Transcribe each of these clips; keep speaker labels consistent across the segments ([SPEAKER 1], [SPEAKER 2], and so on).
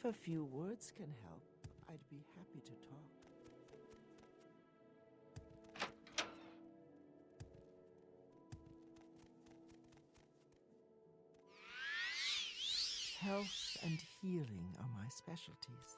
[SPEAKER 1] If a few words can help, I'd be happy to talk. Health and healing are my specialties.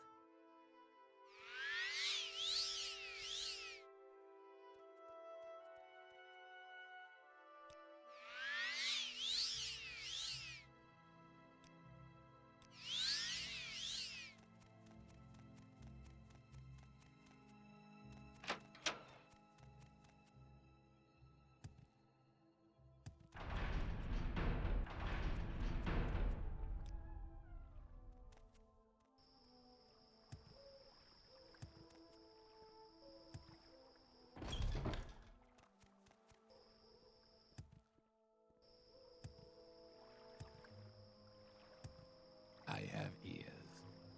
[SPEAKER 2] I have ears.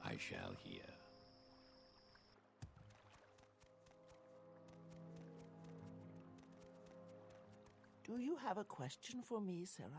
[SPEAKER 2] I shall hear.
[SPEAKER 1] Do you have a question for me, Sarah?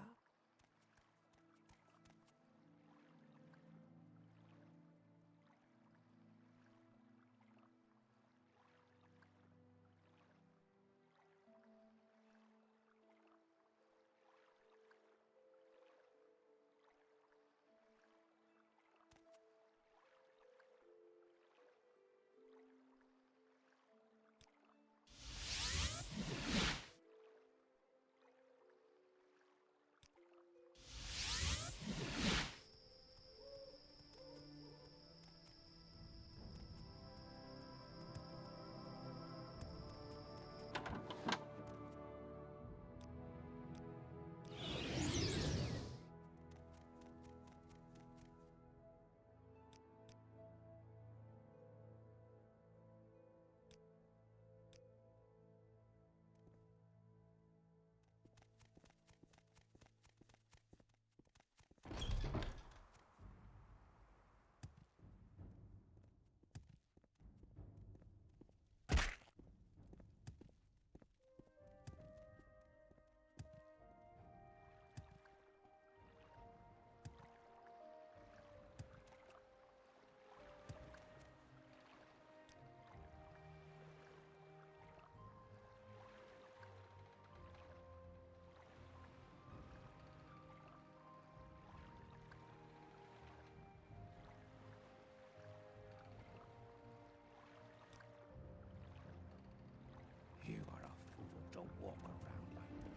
[SPEAKER 2] You are a fool to walk around like that.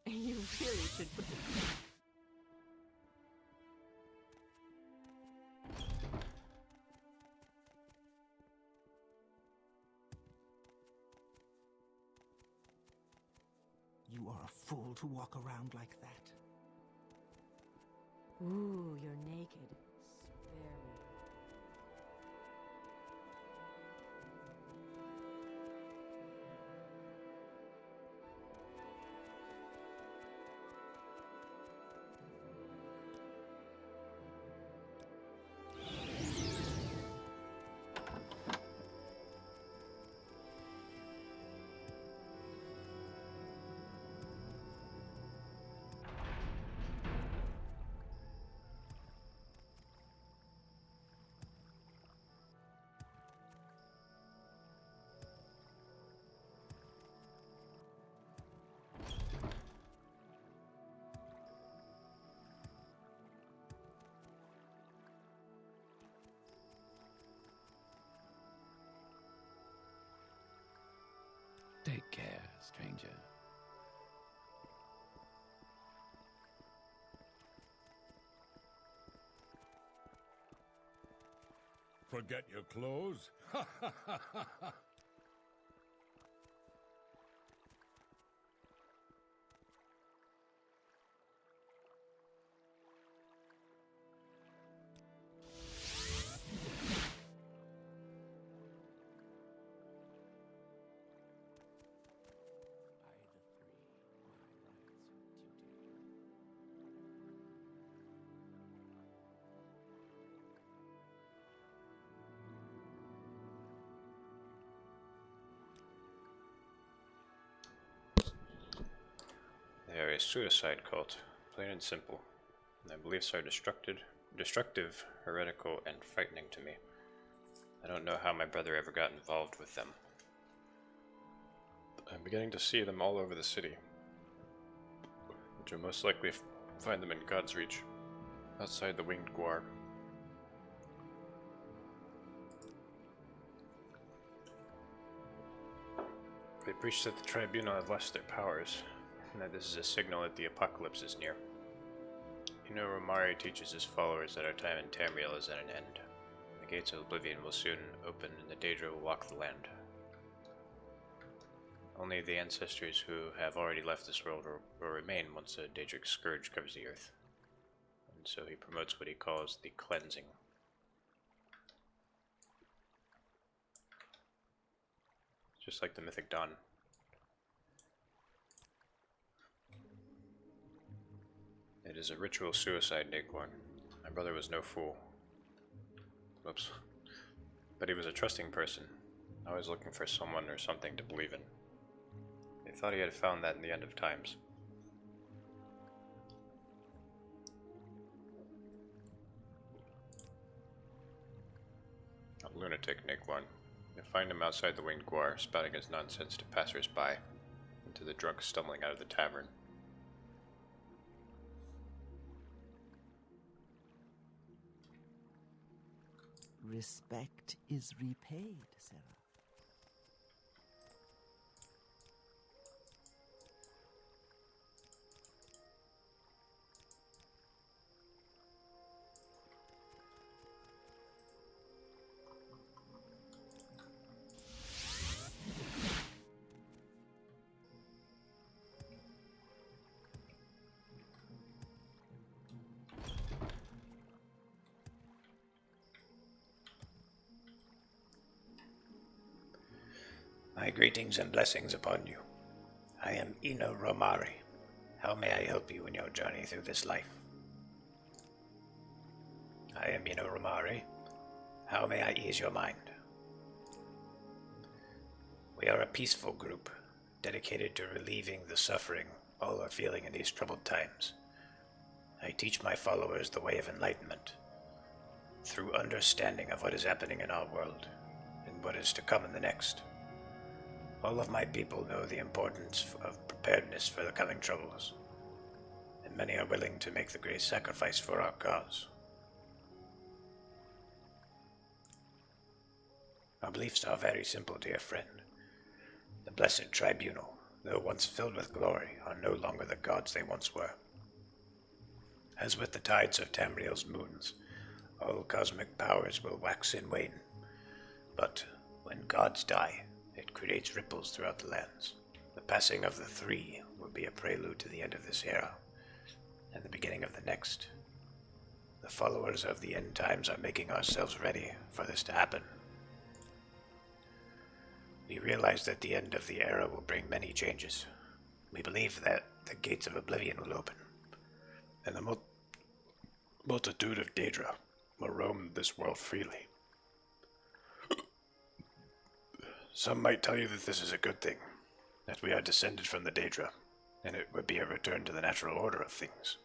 [SPEAKER 1] You really should put the... You are a fool to walk around like that.
[SPEAKER 3] Ooh, you're naked. Spare me.
[SPEAKER 2] Take care, stranger.
[SPEAKER 4] Forget your clothes?
[SPEAKER 5] They are a suicide cult, plain and simple. Their beliefs are destructive, heretical, and frightening to me. I don't know how my brother ever got involved with them. I'm beginning to see them all over the city, but you'll most likely find them in God's reach, outside the winged guar. They preach that the tribunal have lost their powers, and that this is a signal that the apocalypse is near. Romari teaches his followers that our time in Tamriel is at an end. The gates of oblivion will soon open, and the Daedra will walk the land. Only the ancestors who have already left this world will remain once the Daedric scourge covers the earth. And so he promotes what he calls the cleansing. Just like the Mythic Dawn. It is a ritual suicide, Naquan. My brother was no fool. Whoops. But he was a trusting person, always looking for someone or something to believe in. They thought he had found that in the end of times. A lunatic, Naquan. You'll find him outside the winged guar, spouting his nonsense to passers-by, and to the drunks stumbling out of the tavern.
[SPEAKER 1] Respect is repaid, Sarah.
[SPEAKER 6] My greetings and blessings upon you. I am Ino Romari. How may I help you in your journey through this life? I am Ino Romari. How may I ease your mind? We are a peaceful group, dedicated to relieving the suffering all are feeling in these troubled times. I teach my followers the way of enlightenment, through understanding of what is happening in our world, and what is to come in the next. All of my people know the importance of preparedness for the coming troubles, and many are willing to make the great sacrifice for our cause. Our beliefs are very simple, dear friend. The blessed tribunal, though once filled with glory, are no longer the gods they once were. As with the tides of Tamriel's moons, all cosmic powers will wax and wane, but when gods die, it creates ripples throughout the lands. The passing of the three will be a prelude to the end of this era, and the beginning of the next. The followers of the end times are making ourselves ready for this to happen. We realize that the end of the era will bring many changes. We believe that the gates of oblivion will open, and the multitude of Daedra will roam this world freely. Some might tell you that this is a good thing, that we are descended from the Daedra, and it would be a return to the natural order of things.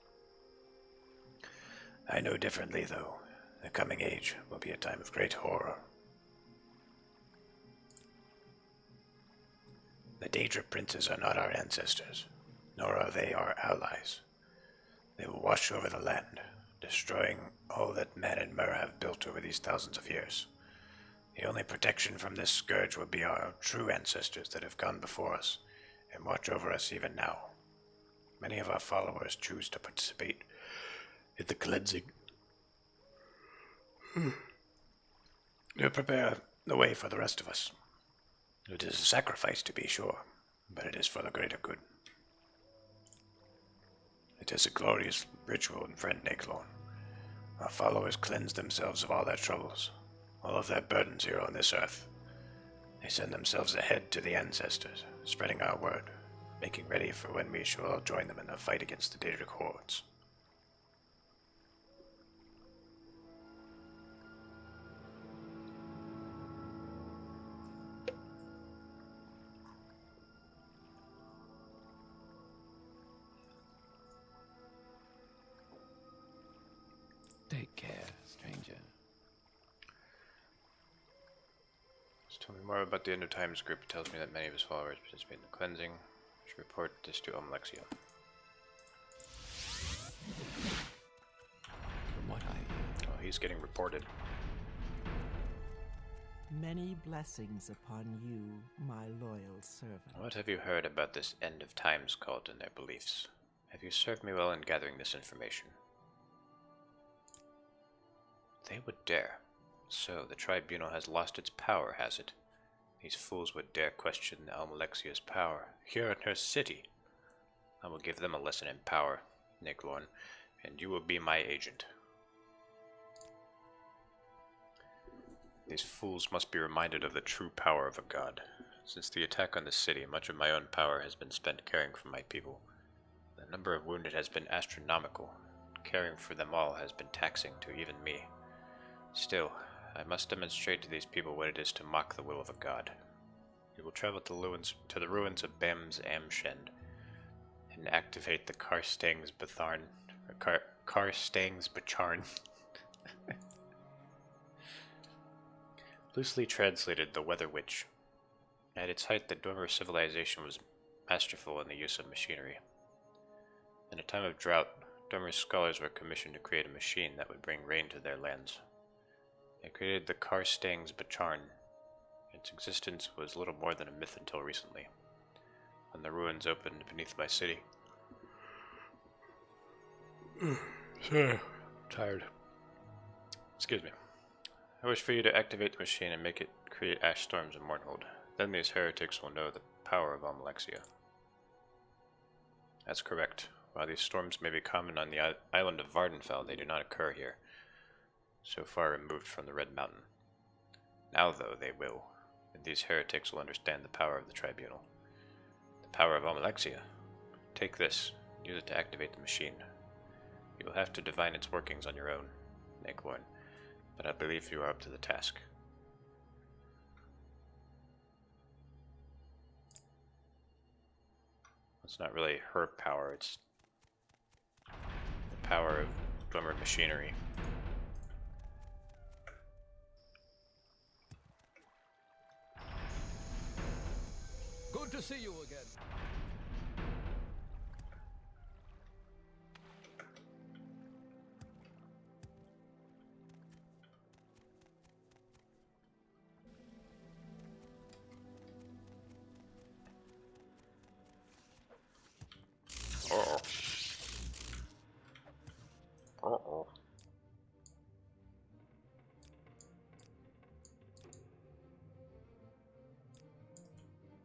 [SPEAKER 6] I know differently, though. The coming age will be a time of great horror. The Daedra princes are not our ancestors, nor are they our allies. They will wash over the land, destroying all that man and Mer have built over these thousands of years. The only protection from this scourge will be our true ancestors that have gone before us and watch over us even now. Many of our followers choose to participate in the cleansing. To prepare the way for the rest of us. It is a sacrifice, to be sure, but it is for the greater good. It is a glorious ritual, friend Nakelorn. Our followers cleanse themselves of all their troubles, all of their burdens here on this earth. They send themselves ahead to the ancestors, spreading our word, making ready for when we shall all join them in the fight against the Daedric hordes.
[SPEAKER 2] Take care, stranger.
[SPEAKER 5] Just tell me more about the End of Times group. It tells me that many of his followers participate in the cleansing. I should report this to Almalexia.
[SPEAKER 2] From what I hear,
[SPEAKER 5] Oh, he's getting reported.
[SPEAKER 1] Many blessings upon you, my loyal servant.
[SPEAKER 5] What have you heard about this End of Times cult and their beliefs? Have you served me well in gathering this information? They would dare. So, the tribunal has lost its power, has it? These fools would dare question Almalexia's power, here in her city. I will give them a lesson in power, Nakelorn, and you will be my agent. These fools must be reminded of the true power of a god. Since the attack on the city, much of my own power has been spent caring for my people. The number of wounded has been astronomical. Caring for them all has been taxing to even me. Still, I must demonstrate to these people what it is to mock the will of a god. We will travel to the ruins of Bam's Amshend and activate the Karstang's Batharn, Karstang's Bacharn. Loosely translated, the Weather Witch. At its height, the Dwemer civilization was masterful in the use of machinery. In a time of drought, Dwemer scholars were commissioned to create a machine that would bring rain to their lands. They created the Karstang's Bacharn. Its existence was little more than a myth until recently, when the ruins opened beneath my city.
[SPEAKER 6] Sure.
[SPEAKER 5] Tired. Excuse me. I wish for you to activate the machine and make it create ash storms in Mornhold. Then these heretics will know the power of Almalexia. That's correct. While these storms may be common on the island of Vardenfell, they do not occur here, so far removed from the Red Mountain. Now, though, they will, and these heretics will understand the power of the tribunal. The power of Almalexia. Take this, use it to activate the machine. You will have to divine its workings on your own, Nakelorn, but I believe you are up to the task. It's not really her power, it's the power of Dwemer machinery.
[SPEAKER 2] good to see you again.
[SPEAKER 5] Uh-oh. Uh-oh.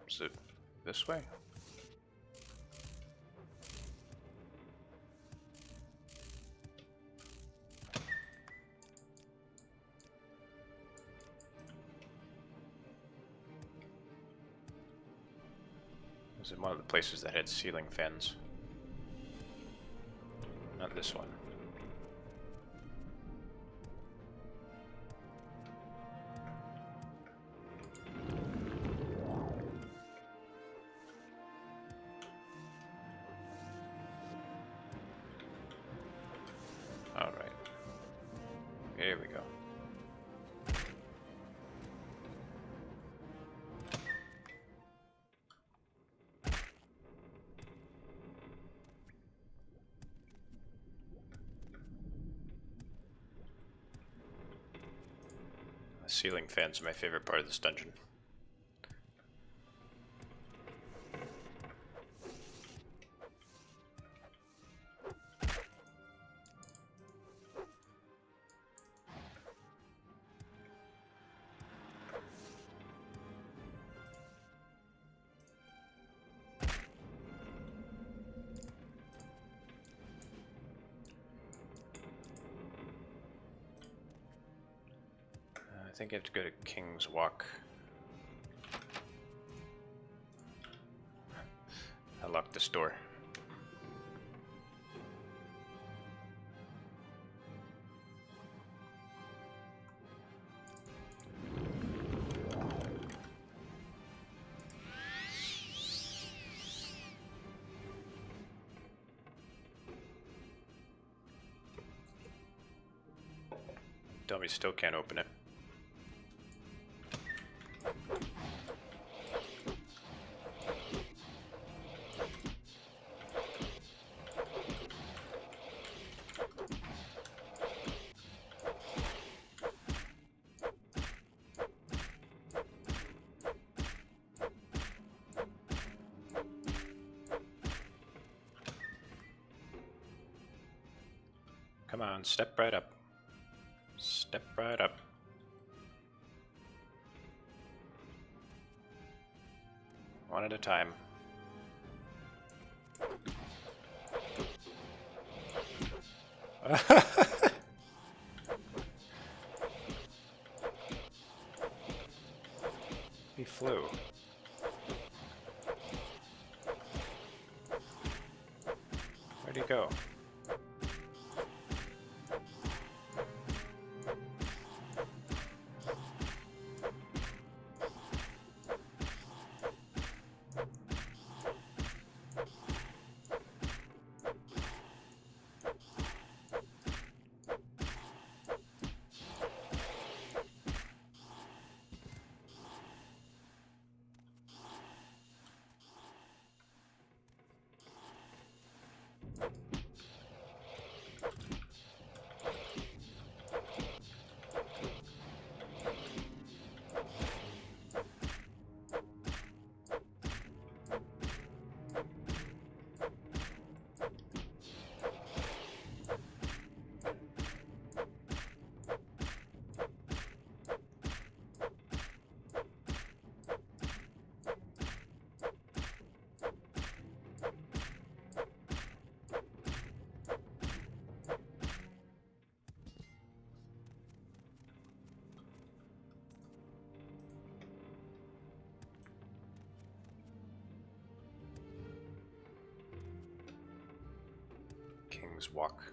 [SPEAKER 5] Is it this way? Was it one of the places that had ceiling fans? Not this one. Alright. Here we go. Ceiling fans are my favorite part of this dungeon. I think I have to go to King's Walk. I locked this door. Dummy still can't open it. Come on, step right up. Step right up. One at a time. He flew. Where'd he go? King's Walk.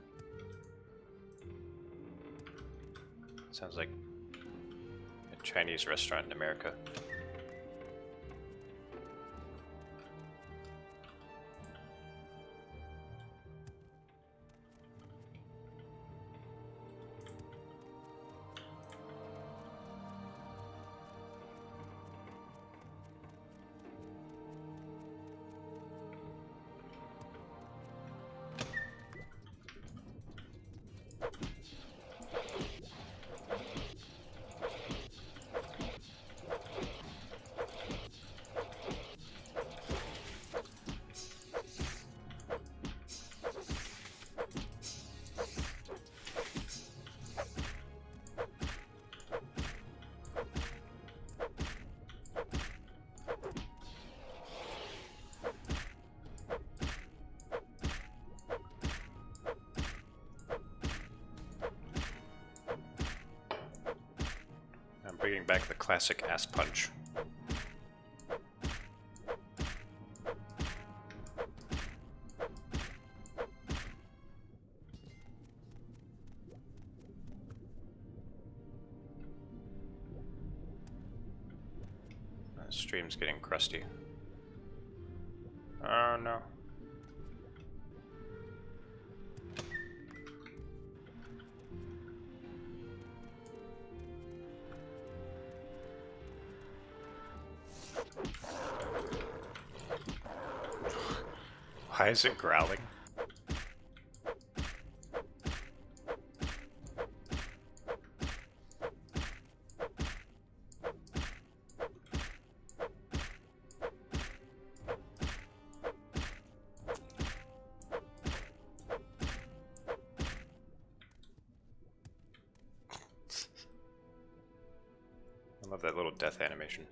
[SPEAKER 5] Sounds like a Chinese restaurant in America. Bringing back the classic ass punch. The stream's getting crusty. Oh no. Why is it growling? I love that little death animation.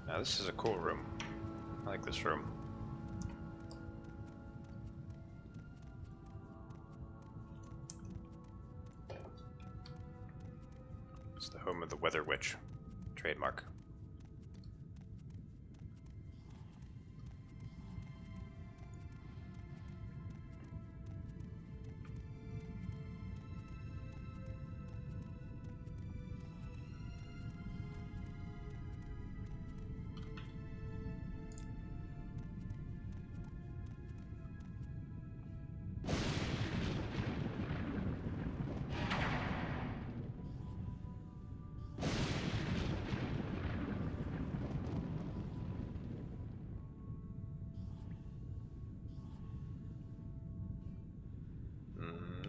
[SPEAKER 5] Now this is a cool room. I like this room. It's the home of the Weather Witch. Trademark.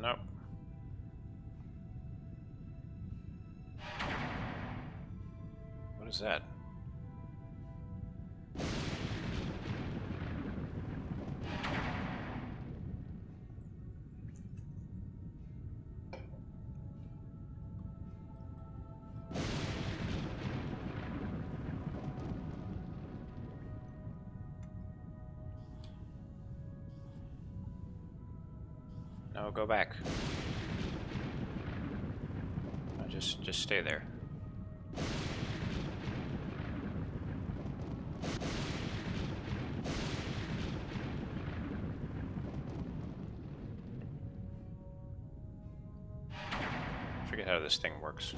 [SPEAKER 5] No. What is that? No, go back. No, just stay there. I forget how this thing works.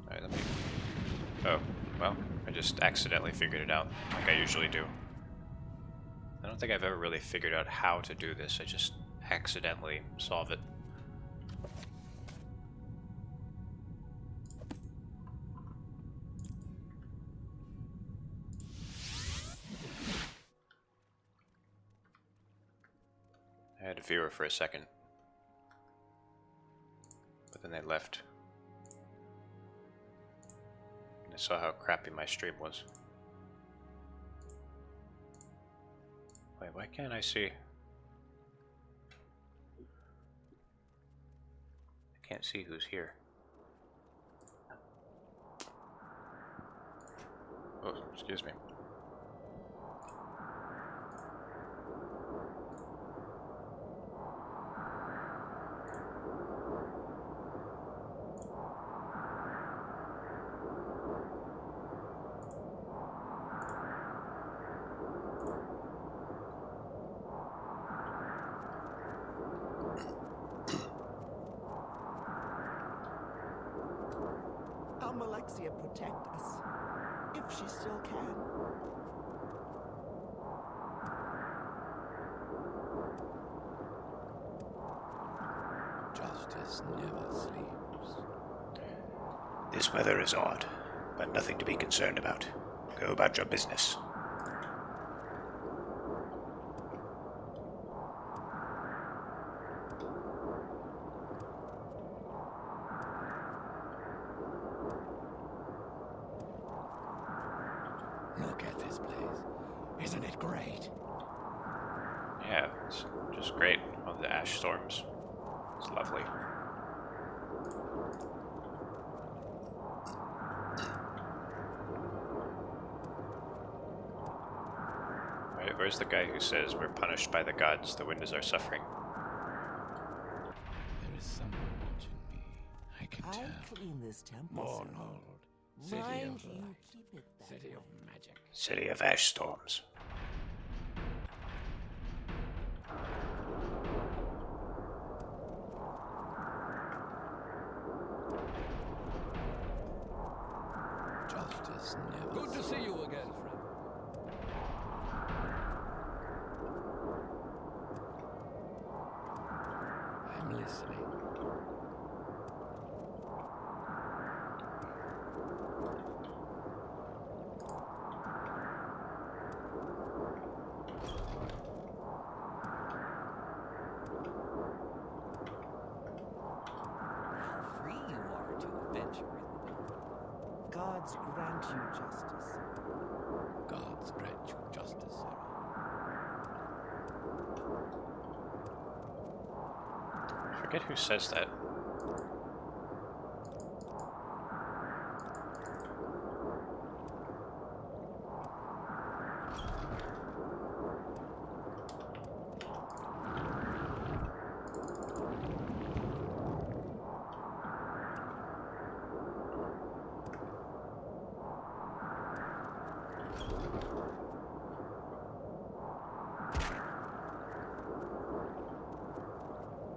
[SPEAKER 5] Alright, let me... Oh, well, I just accidentally figured it out, like I usually do. I don't think I've ever really figured out how to do this, I just accidentally solve it. I had a viewer for a second, but then they left. And I saw how crappy my stream was. Wait, why can't I see? I can't see who's here. Oh, excuse me.
[SPEAKER 1] Alexia protect us, if she still can.
[SPEAKER 2] Justice never sleeps.
[SPEAKER 6] This weather is odd, but nothing to be concerned about. Go about your business.
[SPEAKER 2] Look at this place. Isn't it great?
[SPEAKER 5] Yeah, it's just great. All the ash storms. It's lovely. Right, where's the guy who says we're punished by the gods, the wind is our suffering?
[SPEAKER 2] There is someone watching me. I can tell.
[SPEAKER 1] I'll clean this temple, sir.
[SPEAKER 2] Morrowind. City
[SPEAKER 1] Mind
[SPEAKER 2] of
[SPEAKER 1] you,
[SPEAKER 2] light.
[SPEAKER 1] keep it that
[SPEAKER 2] City
[SPEAKER 1] way.
[SPEAKER 2] of magic.
[SPEAKER 6] City of ash storms.
[SPEAKER 2] Justice never.
[SPEAKER 4] Good to see you again, friend.
[SPEAKER 2] I'm listening.
[SPEAKER 1] How free you are to venture in the dark. Gods grant you justice.
[SPEAKER 2] Gods grant you justice, Sarah.
[SPEAKER 5] I forget who says that.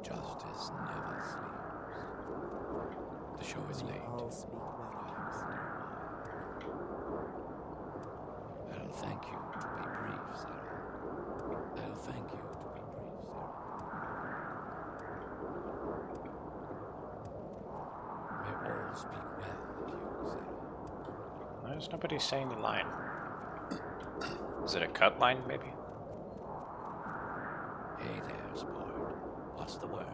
[SPEAKER 2] Justice never sleeps. The show is late.
[SPEAKER 1] All speak well of him, sir.
[SPEAKER 2] I'll thank you to be brief, Sarah. I'll thank you to be brief, Sarah. May all speak well of you, Sarah.
[SPEAKER 5] There's nobody saying the line. Is it a cut line, maybe?
[SPEAKER 2] Hey there, sport. What's the word?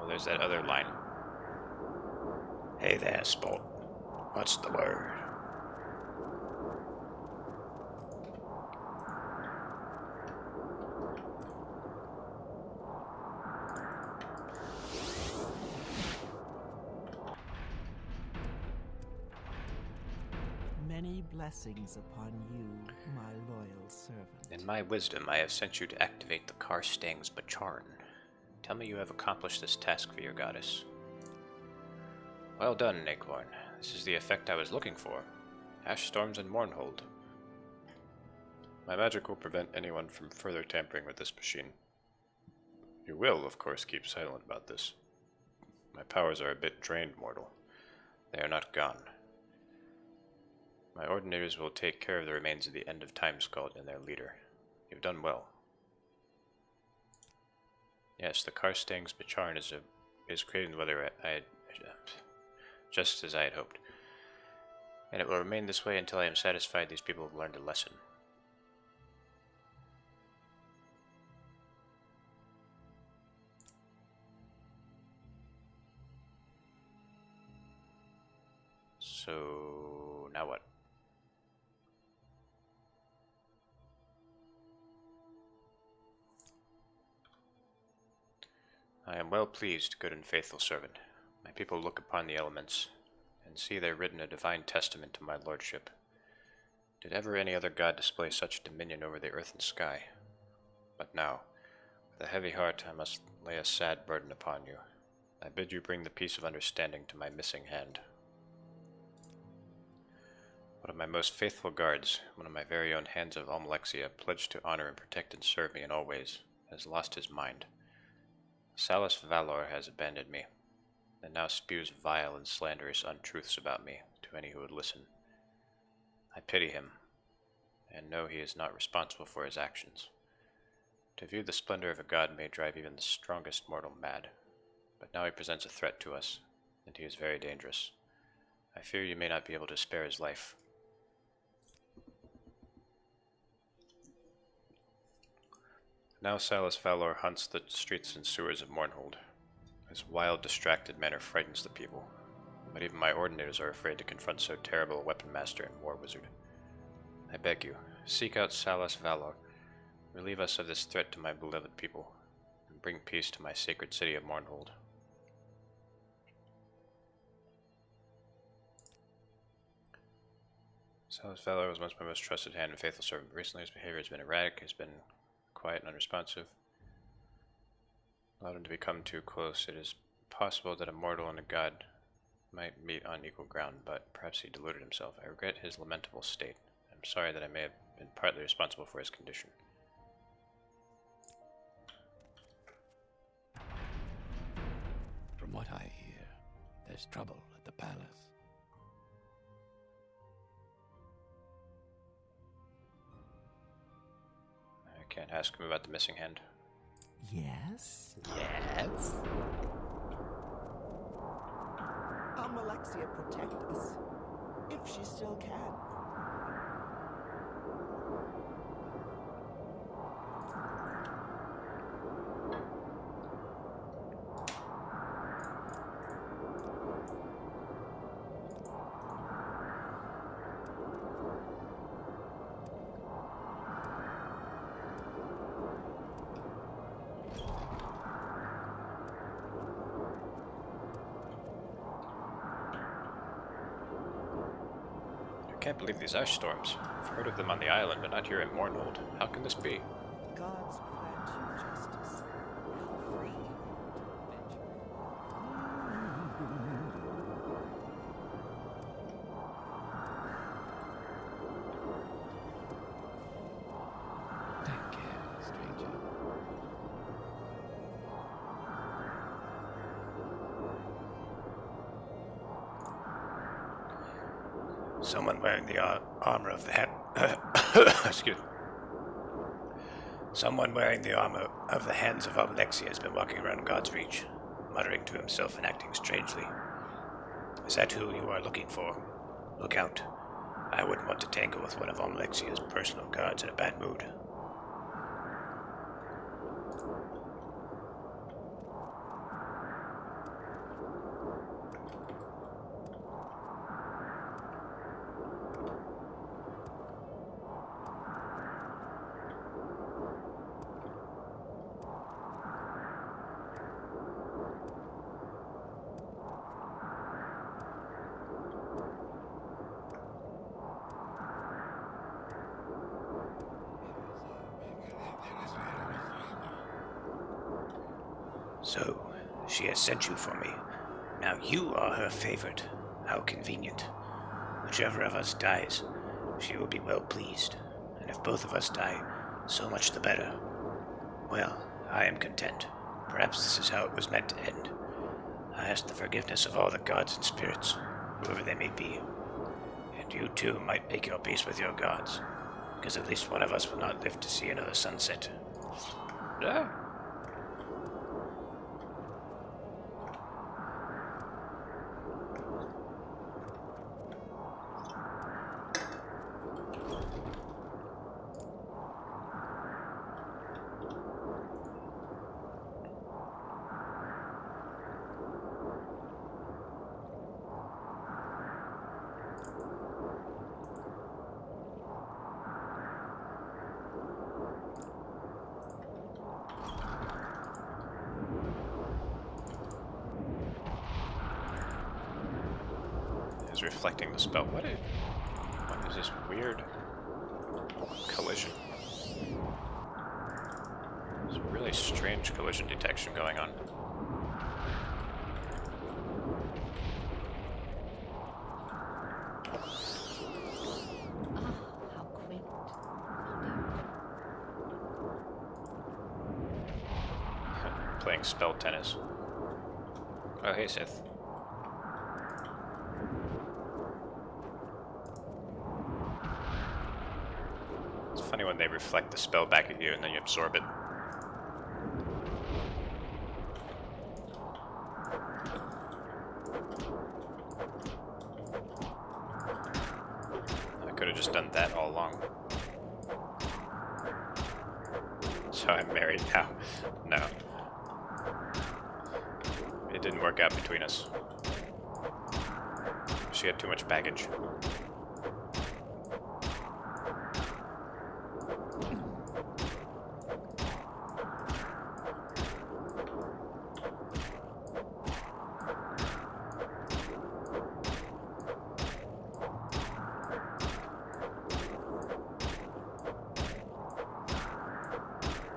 [SPEAKER 5] Oh, there's that other line.
[SPEAKER 6] Hey there, sport. What's the word?
[SPEAKER 1] Many blessings upon you, my loyal servant.
[SPEAKER 5] In my wisdom, I have sent you to activate the Karstang's Bacharn. Tell me you have accomplished this task for your goddess. Well done, Naklorn. This is the effect I was looking for. Ash storms and Mournhold. My magic will prevent anyone from further tampering with this machine. You will, of course, keep silent about this. My powers are a bit drained, mortal. They are not gone. My ordinators will take care of the remains of the End of Time Skald and their leader. You've done well. Yes, the Karstang's Bacharn is creating the weather just as I had hoped. And it will remain this way until I am satisfied these people have learned a lesson. So, now what? I am well pleased, good and faithful servant. My people look upon the elements, and see there written a divine testament to my lordship. Did ever any other god display such dominion over the earth and sky? But now, with a heavy heart, I must lay a sad burden upon you. I bid you bring the peace of understanding to my missing hand. One of my most faithful guards, one of my very own hands of Almalexia, pledged to honor and protect and serve me in all ways, has lost his mind. Salus Valor has abandoned me, and now spews vile and slanderous untruths about me to any who would listen. I pity him, and know he is not responsible for his actions. To view the splendor of a god may drive even the strongest mortal mad, but now he presents a threat to us, and he is very dangerous. I fear you may not be able to spare his life. Now Salus Valor hunts the streets and sewers of Mournhold. His wild, distracted manner frightens the people, but even my ordinators are afraid to confront so terrible a weapon master and war wizard. I beg you, seek out Salus Valor, relieve us of this threat to my beloved people, and bring peace to my sacred city of Mournhold. Salus Valor was once my most trusted hand and faithful servant. Recently his behavior has been erratic, has been quiet and unresponsive. Allowed him to become too close. It is possible that a mortal and a god might meet on equal ground, but perhaps he deluded himself. I regret his lamentable state. I'm sorry that I may have been partly responsible for his condition.
[SPEAKER 2] From what I hear, there's trouble at the palace.
[SPEAKER 5] Can't ask him about the missing hand.
[SPEAKER 1] Yes?
[SPEAKER 5] Yes?
[SPEAKER 1] Alexia protect us? If she still can.
[SPEAKER 5] I can't believe these ice storms. I've heard of them on the island, but not here in Morrowind. How can this be?
[SPEAKER 1] Gods grant you justice. How free you
[SPEAKER 2] Take care, stranger.
[SPEAKER 6] Someone wearing the armor of the hand. Excuse me. Someone wearing the armor of the hands of Alexia has been walking around God's Reach, muttering to himself and acting strangely. Is that who you are looking for? Look out. I wouldn't want to tangle with one of Alexia's personal guards in a bad mood. So, she has sent you for me. Now you are her favorite. How convenient. Whichever of us dies, she will be well pleased. And if both of us die, so much the better. Well, I am content. Perhaps this is how it was meant to end. I ask the forgiveness of all the gods and spirits, whoever they may be. And you too might make your peace with your gods, because at least one of us will not live to see another sunset.
[SPEAKER 5] Yeah. Is reflecting the spell. What is this weird collision? There's a really strange collision detection going on.
[SPEAKER 3] Ah, how quaint.
[SPEAKER 5] Playing spell tennis. Oh, hey, Sith. It's funny when they reflect the spell back at you and then you absorb it. I could have just done that all along. So I'm married now. No. It didn't work out between us. She had too much baggage.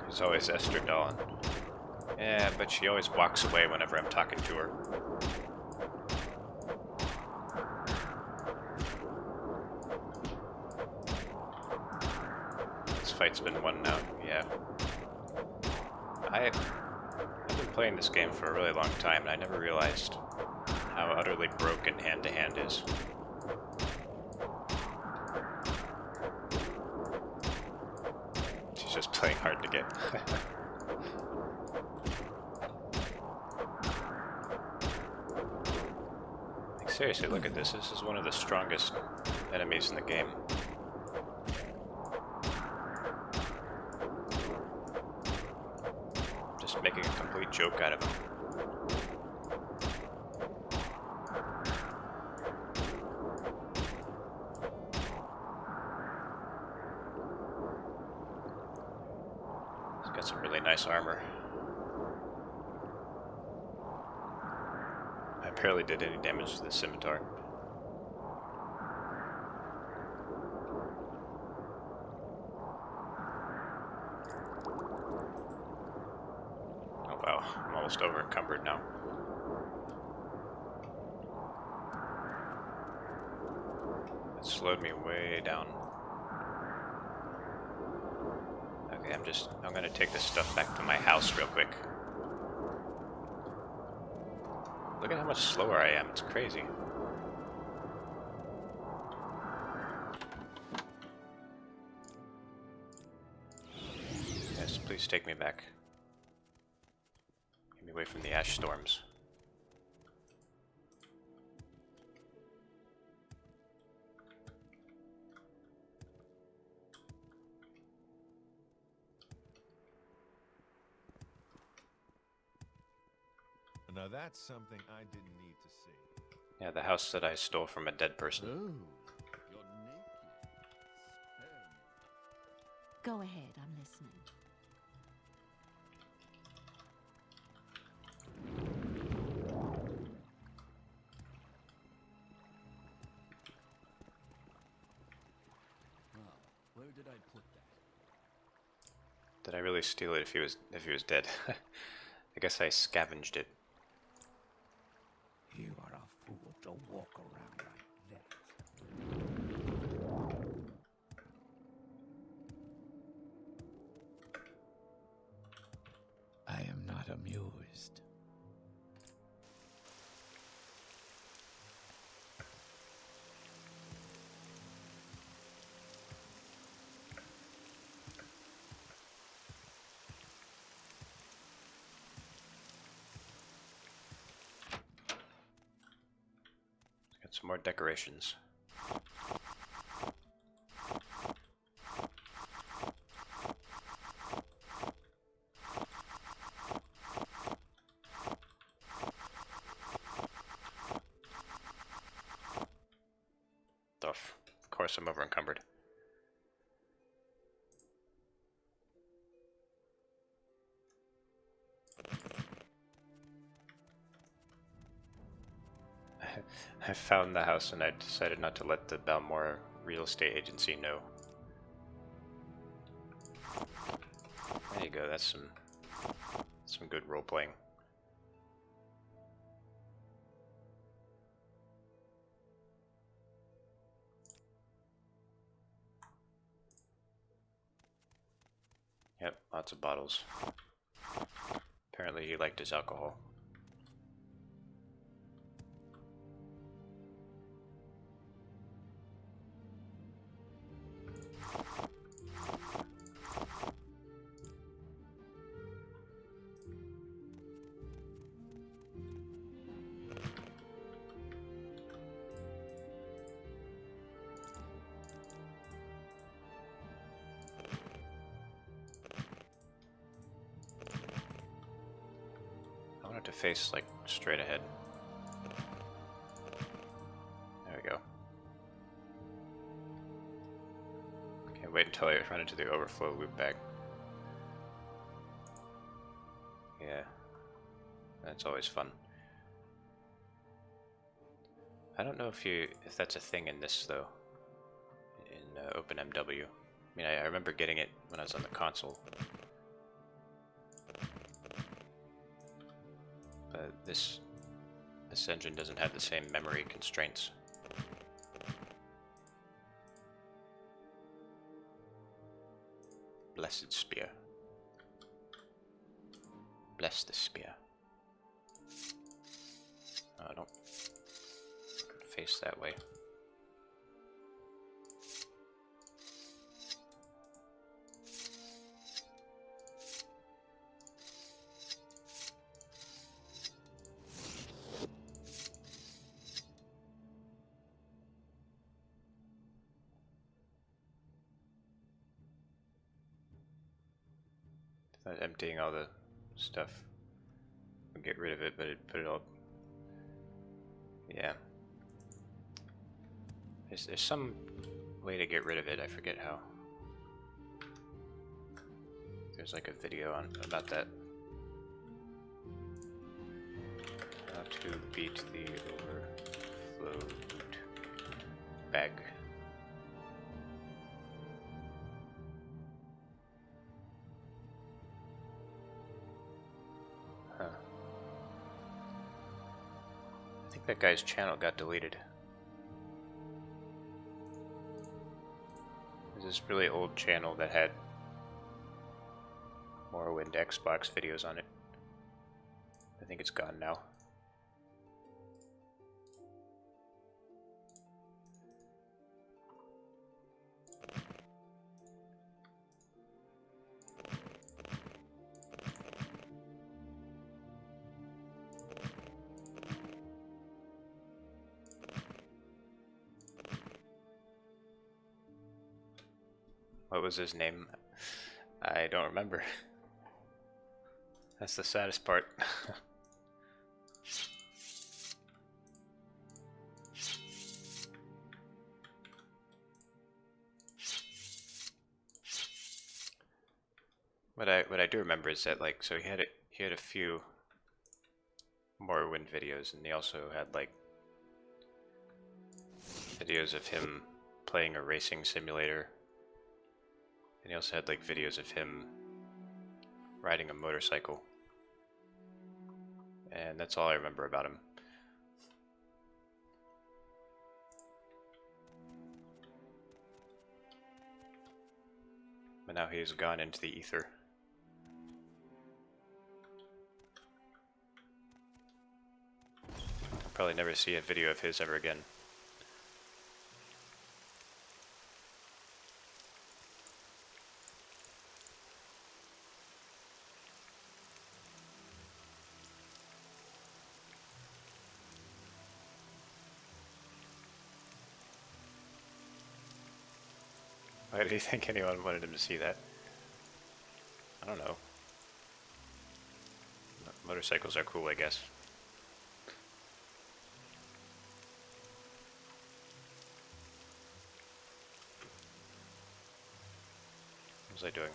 [SPEAKER 5] There's always Esther Dawn. Yeah, but she always walks away whenever I'm talking to her. This fight's been won now, yeah. I've been playing this game for a really long time, and I never realized how utterly broken hand-to-hand is. She's just playing hard like it. Like, seriously, look at this. This is one of the strongest enemies in the game. Just making a complete joke out of him. He's got some really nice armor. I barely did any damage to the scimitar. Oh wow, I'm almost over encumbered now. It slowed me way down. Okay, I'm gonna take this stuff back to my house real quick. Look at how much slower I am, it's crazy. Yes, please take me back. Get me away from the ash storms.
[SPEAKER 7] Now that's something I didn't need to see.
[SPEAKER 5] Yeah, the house that I stole from a dead person.
[SPEAKER 7] Oh, you're naked. Spare me.
[SPEAKER 3] Go ahead, I'm listening.
[SPEAKER 2] Now, where did I put that?
[SPEAKER 5] Did I really steal it if he was dead? I guess I scavenged it.
[SPEAKER 1] You are a fool to walk around like that.
[SPEAKER 2] I am not amused.
[SPEAKER 5] Got some more decorations. Of course I'm over encumbered. I found the house and I decided not to let the Balmora real estate agency know. There you go, that's some good role playing. Yep, lots of bottles. Apparently he liked his alcohol. To face like straight ahead. There we go. Can't wait until I run into the overflow loop bag. Yeah, that's always fun. I don't know if that's a thing in this though. In OpenMW. I mean, I remember getting it when I was on the console. This engine doesn't have the same memory constraints. Blessed spear. Bless the spear. Oh, don't face that way. emptying all the stuff. We'll get rid of it, but it put it all. Yeah. There's some way to get rid of it. I forget how. There's like a video on about that. How to beat the overflowed bag. Huh. I think that guy's channel got deleted. There's this really old channel that had Morrowind Xbox videos on it. I think it's gone now. What was his name? I don't remember. That's the saddest part. What I do remember is that, like, so he had a few Morrowind videos, and he also had like videos of him playing a racing simulator. And he also had like videos of him riding a motorcycle. And that's all I remember about him. But now he's gone into the ether. I'll probably never see a video of his ever again. Why do you think anyone wanted him to see that? I don't know. Motorcycles are cool, I guess. What was I doing?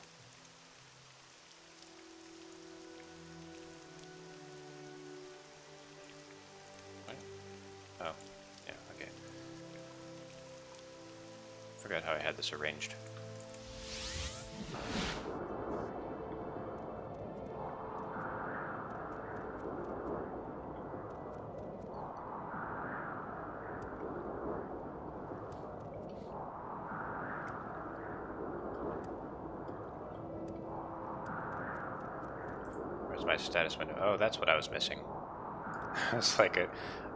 [SPEAKER 5] What? Oh, yeah, okay. Forgot how I had this arranged. Where's my status window? Oh, that's what I was missing. It's like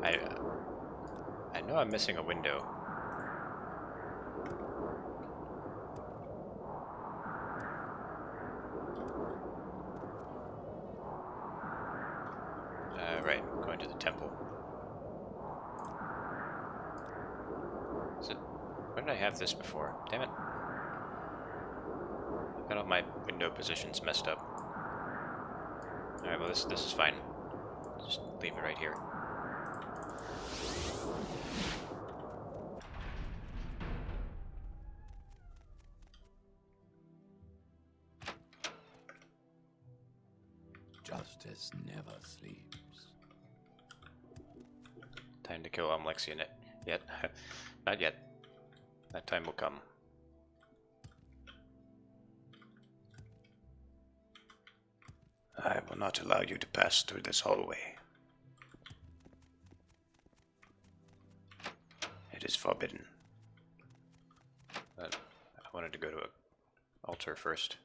[SPEAKER 5] I know I'm missing a window. Right, going to the temple. Is it? Where did I have this before? Damn it. I've got all my window positions messed up. Alright, well this is fine. Just leave it right here.
[SPEAKER 2] Justice never sleeps.
[SPEAKER 5] Time to kill Amlexian yet. Not yet. That time will come.
[SPEAKER 6] I will not allow you to pass through this hallway. It is forbidden.
[SPEAKER 5] But I wanted to go to an altar first.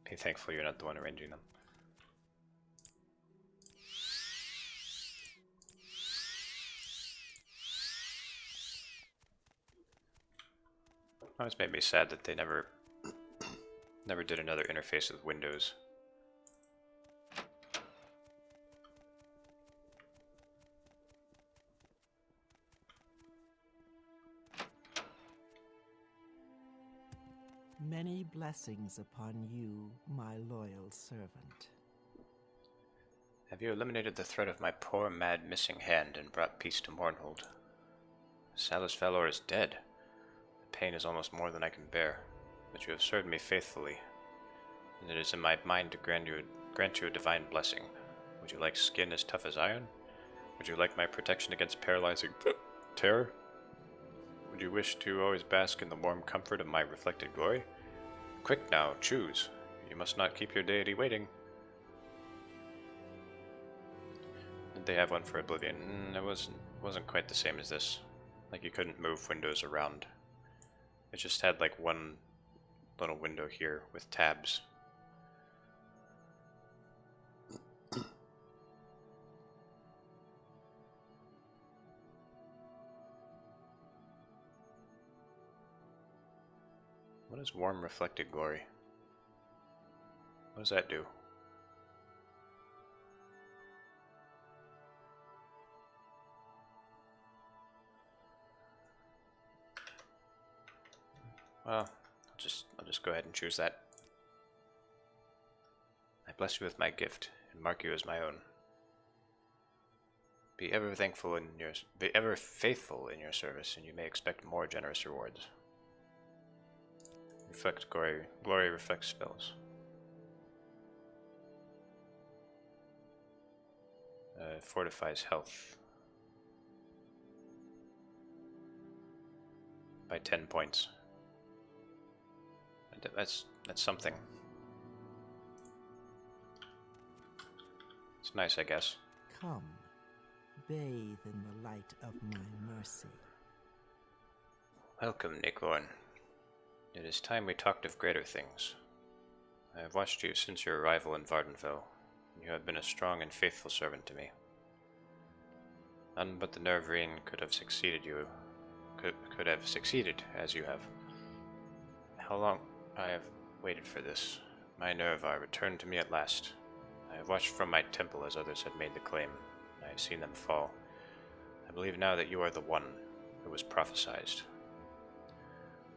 [SPEAKER 5] Be thankful you're not the one arranging them. Always made me sad that they never did another interface with Windows.
[SPEAKER 1] Many blessings upon you, my loyal servant.
[SPEAKER 5] Have you eliminated the threat of my poor, mad, missing hand and brought peace to Mournhold? Salus Valor is dead. The pain is almost more than I can bear, but you have served me faithfully, and it is in my mind to grant you a divine blessing. Would you like skin as tough as iron? Would you like my protection against paralyzing terror? Would you wish to always bask in the warm comfort of my reflected glory? Quick now, choose. You must not keep your deity waiting. Did they have one for Oblivion? It wasn't quite the same as this. Like, you couldn't move windows around. It just had like one little window here with tabs. What is warm reflected glory? What does that do? Well, I'll just go ahead and choose that. I bless you with my gift and mark you as my own. Be ever faithful in your service, and you may expect more generous rewards. Reflect glory. Glory reflects spells. Fortifies health by 10 points. That's something. It's nice, I guess.
[SPEAKER 1] Come, bathe in the light of my mercy.
[SPEAKER 5] Welcome, Nicklorn. It is time we talked of greater things. I have watched you since your arrival in Vardenfell, and you have been a strong and faithful servant to me. None but the Nervreen could have succeeded as you have. How long I have waited for this. My Nervar returned to me at last. I have watched from my temple as others have made the claim, and I have seen them fall. I believe now that you are the one who was prophesied.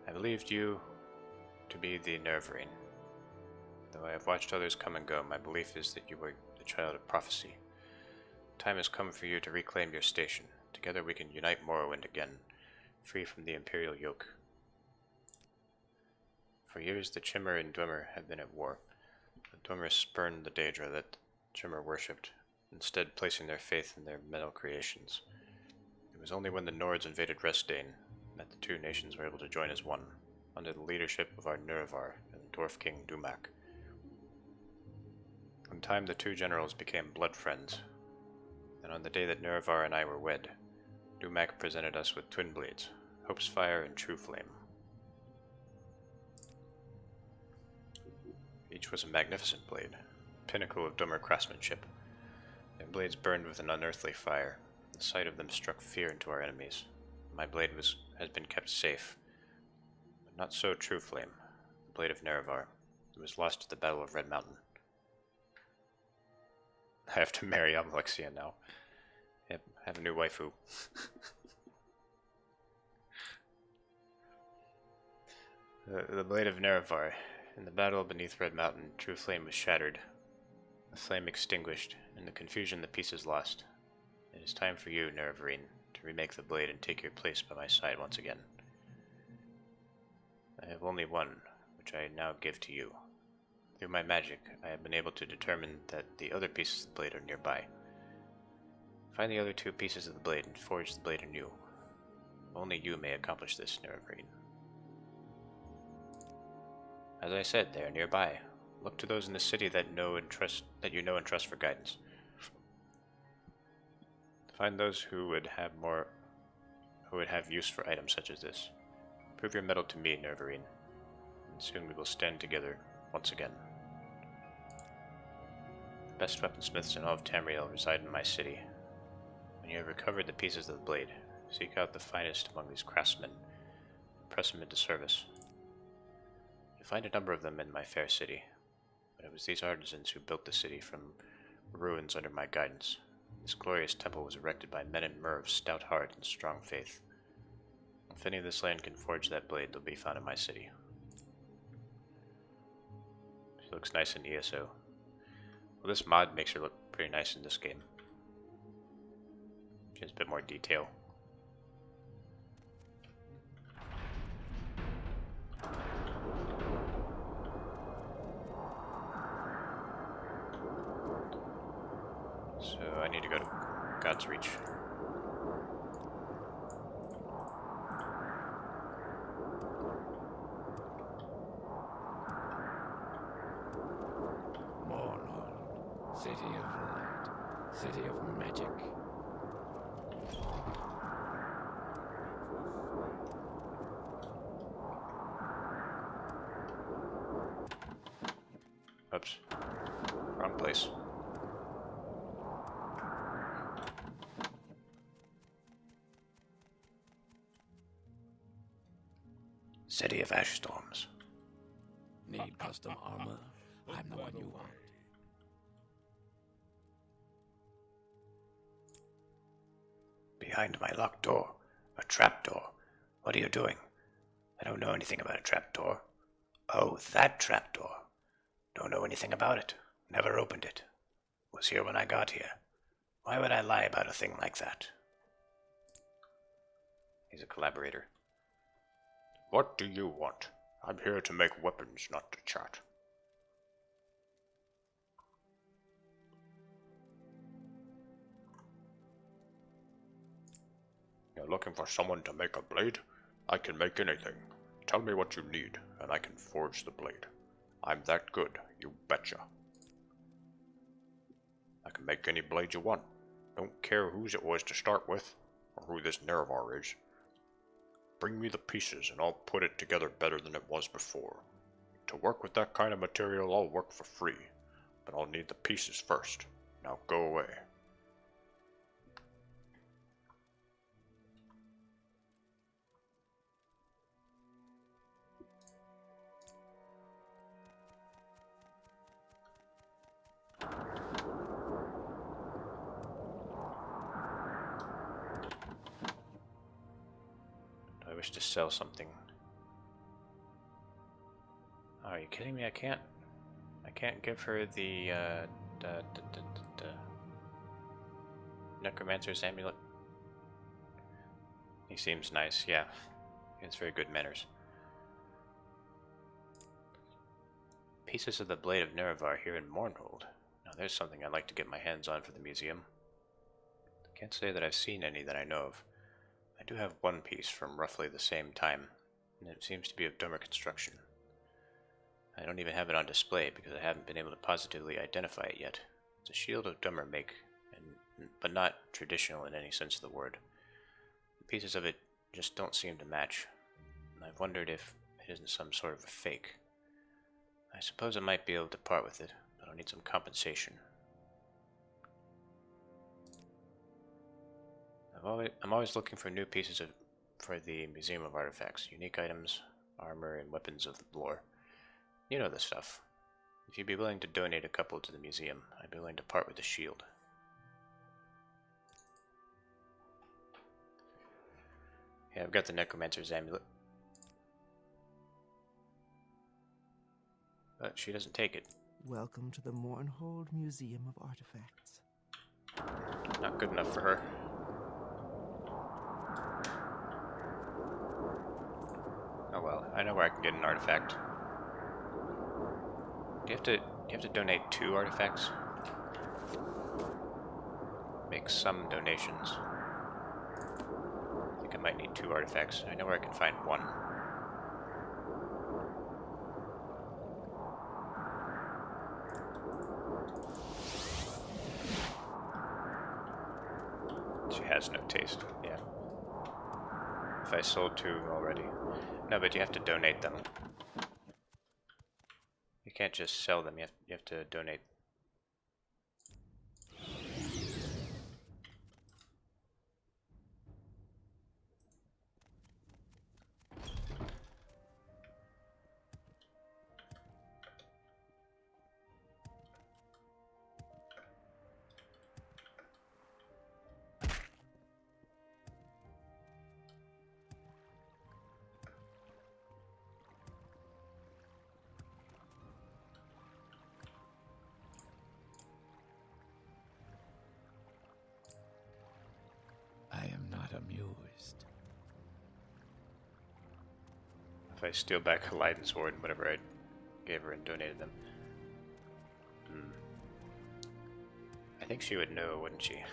[SPEAKER 5] I believed you to be the Nervreen. Though I have watched others come and go, my belief is that you were the child of prophecy. Time has come for you to reclaim your station. Together we can unite Morrowind again, free from the Imperial yoke. For years the Chimmer and Dwemer have been at war. The Dwemer spurned the Daedra that Chimmer worshipped, instead placing their faith in their metal creations. It was only when the Nords invaded Restdane that the two nations were able to join as one, under the leadership of our Nervar and Dwarf King Dumak. In time the two generals became blood friends, and on the day that Nervar and I were wed, Dumak presented us with twin blades, Hope's Fire and True Flame. Each was a magnificent blade, pinnacle of Dwemer craftsmanship. Their blades burned with an unearthly fire. The sight of them struck fear into our enemies. My blade has been kept safe, but not so True Flame, the blade of Nerevar. It was lost at the Battle of Red Mountain. I have to marry Almalexia now. Yep, have a new waifu. The blade of Nerevar. In the battle beneath Red Mountain, True Flame was shattered. The flame extinguished, in the confusion the pieces lost. It is time for you, Nervreen, to remake the blade and take your place by my side once again. I have only one, which I now give to you. Through my magic, I have been able to determine that the other pieces of the blade are nearby. Find the other two pieces of the blade and forge the blade anew. Only you may accomplish this, Nervreen. As I said, they are nearby. Look to those in the city that you know and trust for guidance. Find those who would have use for items such as this. Prove your mettle to me, Nervreen, and soon we will stand together once again. The best weaponsmiths in all of Tamriel reside in my city. When you have recovered the pieces of the blade, seek out the finest among these craftsmen and press them into service. You'll find a number of them in my fair city, but it was these artisans who built the city from ruins under my guidance. This glorious temple was erected by men and mer of stout heart and strong faith. If any of this land can forge that blade, they'll be found in my city. looks nice in ESO. Well, this mod makes her look pretty nice in this game. She has a bit more detail. So I need to go to God's Reach.
[SPEAKER 2] Morrowind, city of light, city of magic.
[SPEAKER 5] Oops. Wrong place.
[SPEAKER 6] City of Ash Storms.
[SPEAKER 2] Need custom armor? I'm the one you want.
[SPEAKER 6] Behind my locked door. A trapdoor. What are you doing? I don't know anything about a trapdoor. Oh, that trapdoor. Don't know anything about it. Never opened it. Was here when I got here. Why would I lie about a thing like that?
[SPEAKER 5] He's a collaborator. What do you want? I'm here to make weapons, not to chat. You're looking for someone to make a blade? I can make anything. Tell me what you need, and I can forge the blade. I'm that good, you betcha. I can make any blade you want. Don't care whose it was to start with, or who this Nerevar is. Bring me the pieces and I'll put it together better than it was before. To work with that kind of material, I'll work for free, but I'll need the pieces first. Now go away. I wish to sell something. Oh, are you kidding me? I can't give her the Necromancer's amulet. He seems nice, yeah. He has very good manners. Pieces of the Blade of Nerevar here in Mournhold. Now there's something I'd like to get my hands on for the museum. I can't say that I've seen any that I know of. I do have one piece from roughly the same time, and it seems to be of Dummer construction. I don't even have it on display because I haven't been able to positively identify it yet. It's a shield of Dummer make, but not traditional in any sense of the word. The pieces of it just don't seem to match, and I've wondered if it isn't some sort of a fake. I suppose I might be able to part with it, but I'll need some compensation. I'm always looking for new pieces for the Museum of Artifacts, unique items, armor, and weapons of the lore. You know the stuff. If you'd be willing to donate a couple to the museum, I'd be willing to part with the shield. Yeah, I've got the Necromancer's amulet. But she doesn't take it.
[SPEAKER 1] Welcome to the Mournhold Museum of Artifacts.
[SPEAKER 5] Not good enough for her. Oh well, I know where I can get an artifact. Do you have to donate 2 artifacts? Make some donations. I think I might need 2 artifacts. I know where I can find 1. She has no taste, yeah. If I sold 2 already. No, but you have to donate them. You can't just sell them, you have to donate. if I steal back Aladdin's sword and whatever I gave her and donated them. I think she would know, wouldn't she? I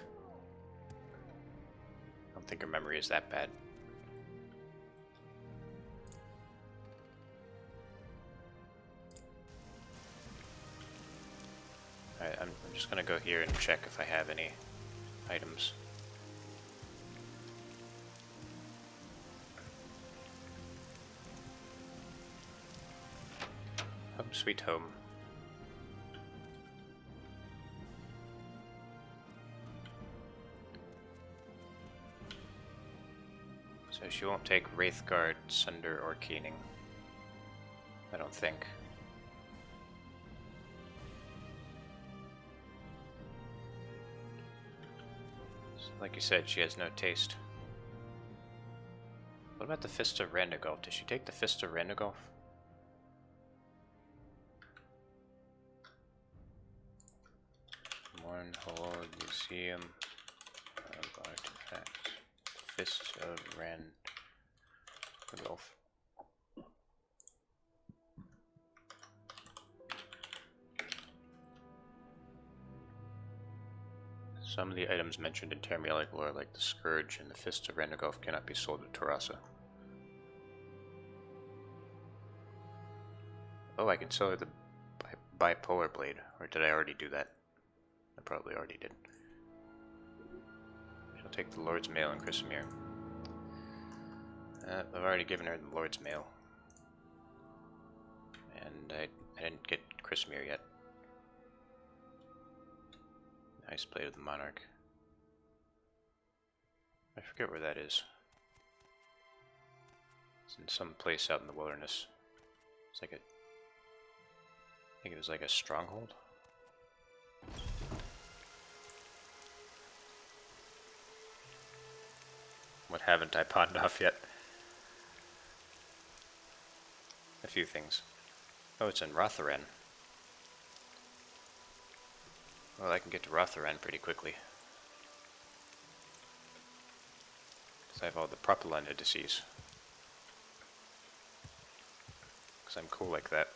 [SPEAKER 5] don't think her memory is that bad. Alright, I'm just gonna go here and check if I have any items. Home sweet home. So she won't take Wraithguard, Sunder, or Keening. I don't think. So like you said, she has no taste. What about the Fist of Randagolf? Did she take the Fist of Randagolf? Mournhole Museum of Artifacts. Fist of Randagolf. Some of the items mentioned in Tamrielic lore, like the Scourge and the Fist of Randagolf, cannot be sold at Tarasa. Oh, I can sell her the Bipolar Blade, or did I already do that? I probably already did. She'll take the Lord's Mail and Chrismere. I've already given her the Lord's Mail. And I didn't get Chrismere yet. Nice Blade of the Monarch. I forget where that is. It's in some place out in the wilderness. It's like a... I think it was like a stronghold. What haven't I pawned off yet? A few things. Oh, it's in Rotharan. Well, I can get to Rotharan pretty quickly. Because I have all the Propylan indices. Because I'm cool like that.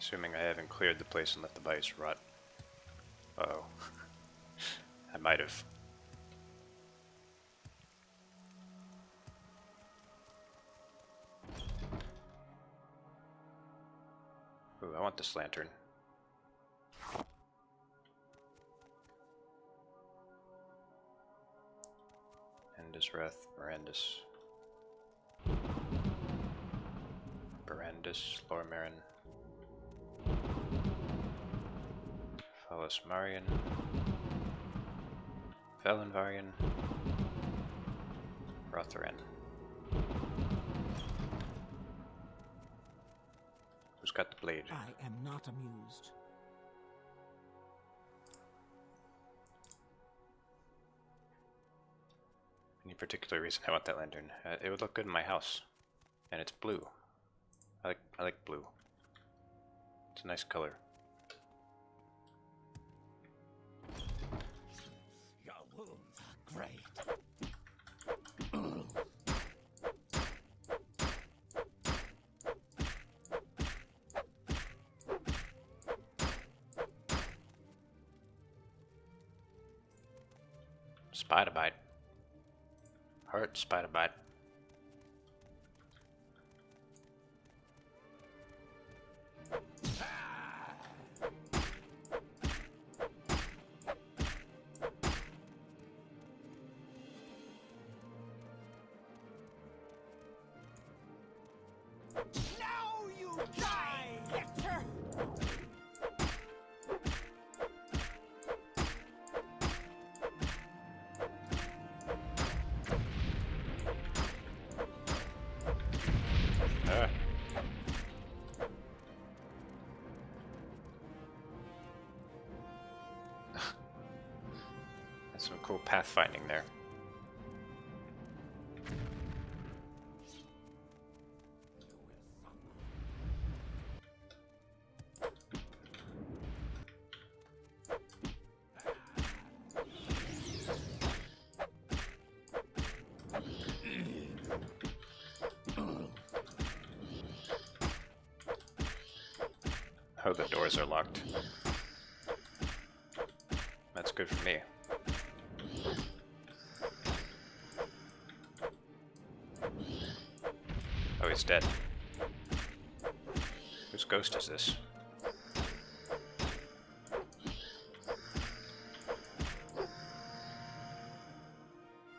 [SPEAKER 5] Assuming I haven't cleared the place and let the bodies rot. Uh-oh. I might have. Ooh, I want this lantern. Endus Wrath, Barandus, Lormarin. Phallus Marian, Valenvarian, Rotharan. Who's got the blade?
[SPEAKER 1] I am not amused.
[SPEAKER 5] Any particular reason I want that lantern? It would look good in my house, and it's blue. I like blue. It's a nice color.
[SPEAKER 1] Your wounds are great.
[SPEAKER 5] Spider bite. Hurt spider bite.
[SPEAKER 1] Now you die, Victor!
[SPEAKER 5] Some cool pathfinding there. Oh, the doors are locked. That's good for me. Oh, he's dead. Whose ghost is this?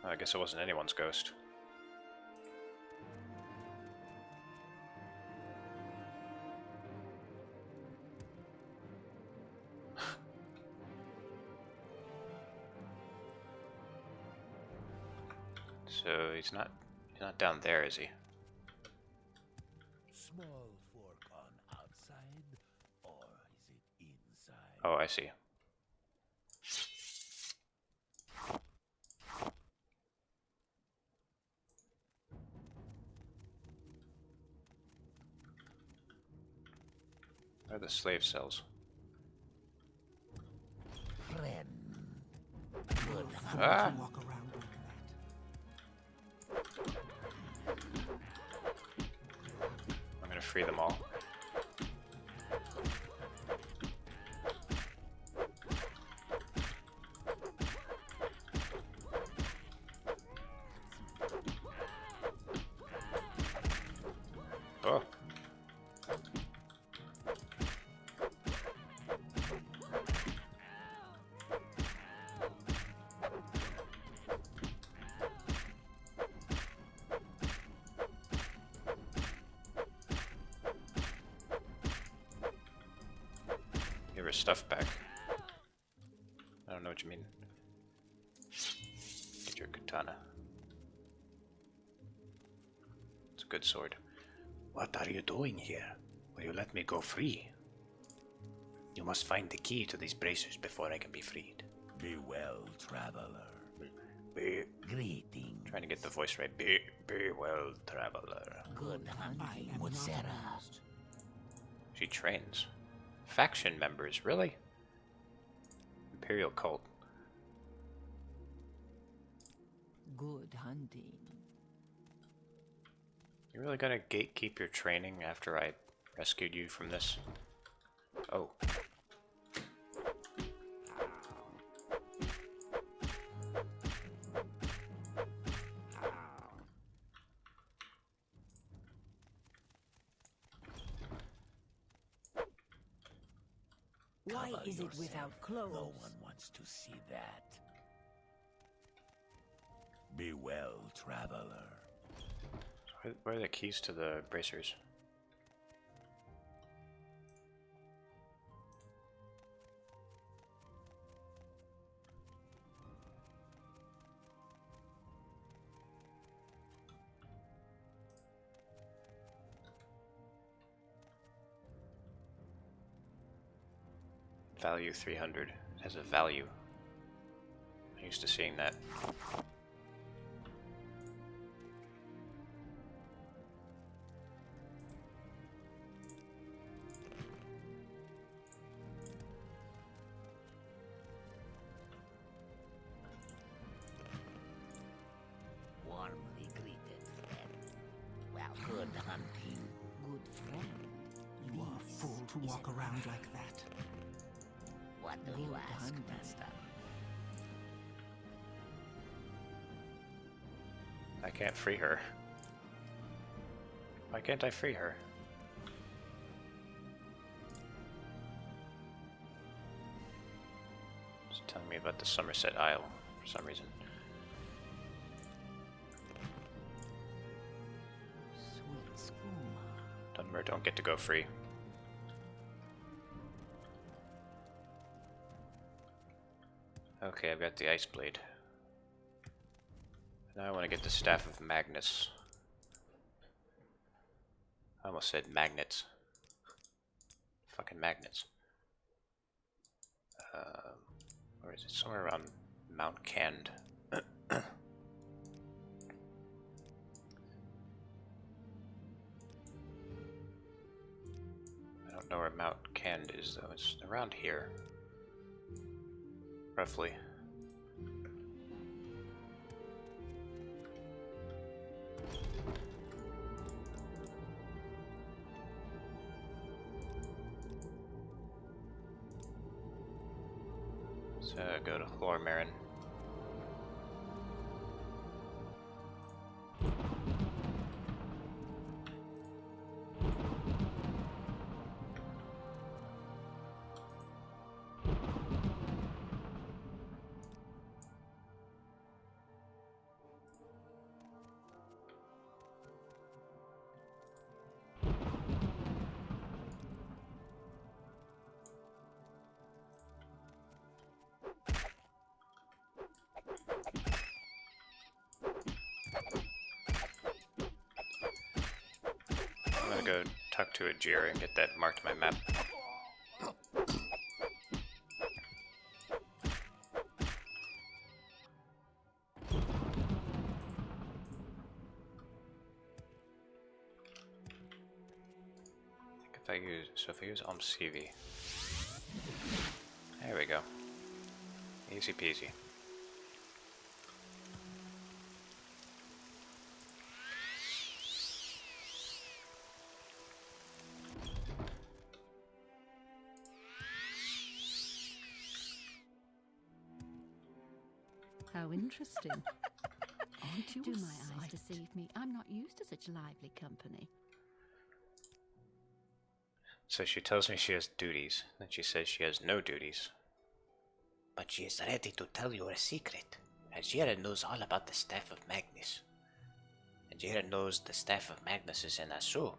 [SPEAKER 5] Oh, I guess it wasn't anyone's ghost. So he's not down there, is he?
[SPEAKER 4] Small fork on outside, or is it inside?
[SPEAKER 5] Oh, I see. Where are the slave cells?
[SPEAKER 1] Friend. Good.
[SPEAKER 5] Ah!
[SPEAKER 1] Walk around like that.
[SPEAKER 5] I'm gonna free them all. Oh. Give her stuff back. I don't know what you mean. Get your katana. It's a good sword.
[SPEAKER 6] What are you doing here? Will you let me go free? You must find the key to these bracers before I can be freed.
[SPEAKER 4] Be well, traveler.
[SPEAKER 6] Be
[SPEAKER 4] Greeting.
[SPEAKER 5] Trying to get the voice right. Be well, traveler.
[SPEAKER 1] Good hunting, Sarah.
[SPEAKER 5] She trains. Faction members, really? Imperial cult.
[SPEAKER 1] Good hunting.
[SPEAKER 5] You really gonna gatekeep your training after I rescued you from this? Oh.
[SPEAKER 1] Why
[SPEAKER 4] Cover
[SPEAKER 1] is it
[SPEAKER 4] yourself.
[SPEAKER 1] without clothes?
[SPEAKER 4] No one wants to see that. Be well, traveler.
[SPEAKER 5] Where are the keys to the bracers? Value 300. It has a value. I'm used to seeing that.
[SPEAKER 1] Warmly greeted, friend. Well, good hunting. Good friend. You are a fool to walk around like that. What do you ask, master?
[SPEAKER 5] I can't free her. Why can't I free her? It's telling me about the Somerset Isle for some reason.
[SPEAKER 1] Sweet skooma.
[SPEAKER 5] Dunmer don't get to go free. Okay, I've got the Ice Blade. Now I want to get the Staff of Magnus. I almost said magnets. Fucking magnets. Where is it? Somewhere around Mount Cand. I don't know where Mount Cand is though. It's around here. Roughly. So go to Flormarin. I'm gonna go talk to Ajira and get that marked on my map. If I use Omsivi. There we go. Easy peasy.
[SPEAKER 3] How interesting. Aren't you Do my eyes deceive me? I'm not used to such lively company.
[SPEAKER 5] So she tells me she has duties, then she says she has no duties.
[SPEAKER 1] But she is ready to tell you a secret. Ajira knows all about the Staff of Magnus. Ajira knows the Staff of Magnus is in Asu.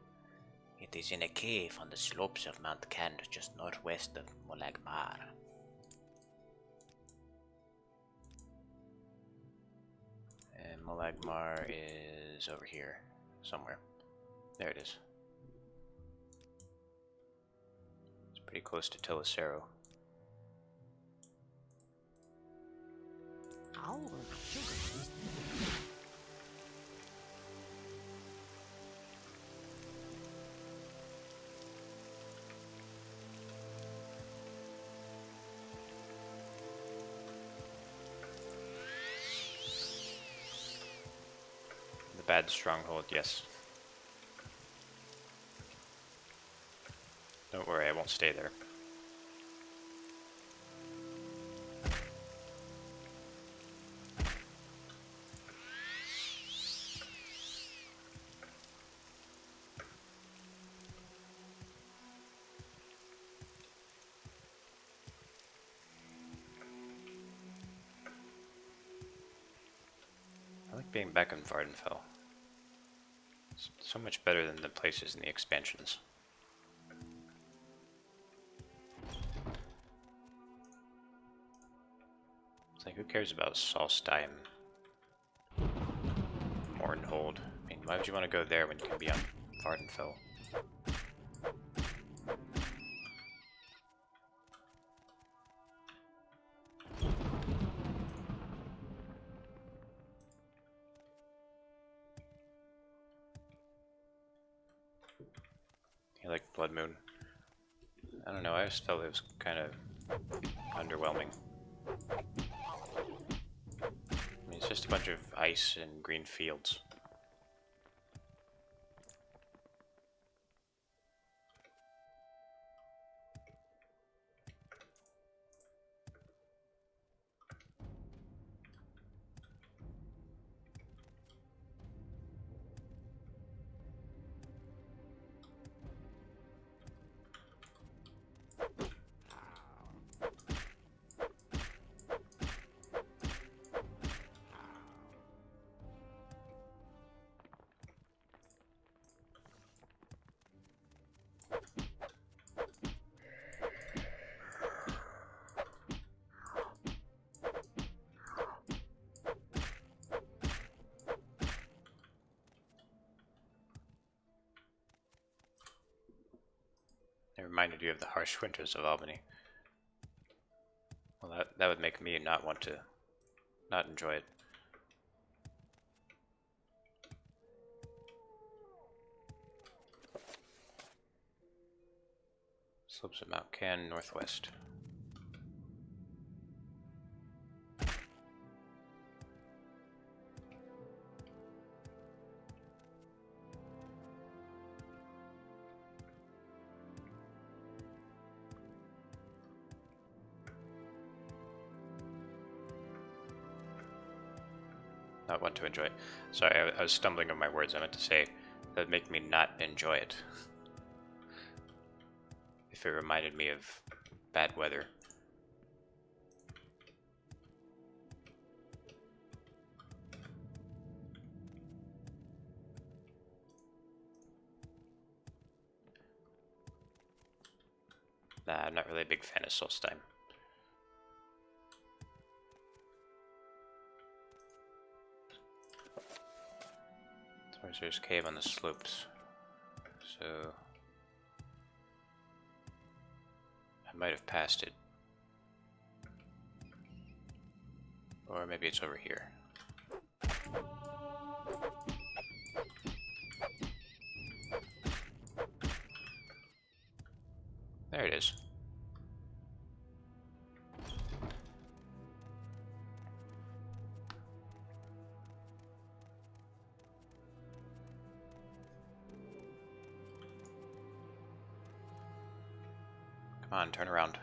[SPEAKER 1] It is in a cave on the slopes of Mount Cand, just northwest of Molagmar.
[SPEAKER 5] And Molagmar is over here, somewhere. There it is. It's pretty close to Telicero. The bad stronghold, yes. Don't worry, I won't stay there. I like being back in Vardenfell. It's so much better than the places in the expansions. It's like, who cares about Solstheim? Mournhold. I mean, why would you want to go there when you can be on Vardenfell? You like Blood Moon? I don't know, I just felt it was kind of underwhelming. I mean, it's just a bunch of ice and green fields. It reminded you of the harsh winters of Albany. Well, that would make me not want to not enjoy it. Slopes of Mount Can, northwest. Not want to enjoy it. Sorry, I was stumbling on my words. I meant to say that would make me not enjoy it. If it reminded me of bad weather. Nah, I'm not really a big fan of Solstheim. There's cave on the slopes, so I might have passed it, or maybe it's over here. There it is. Come on, turn around.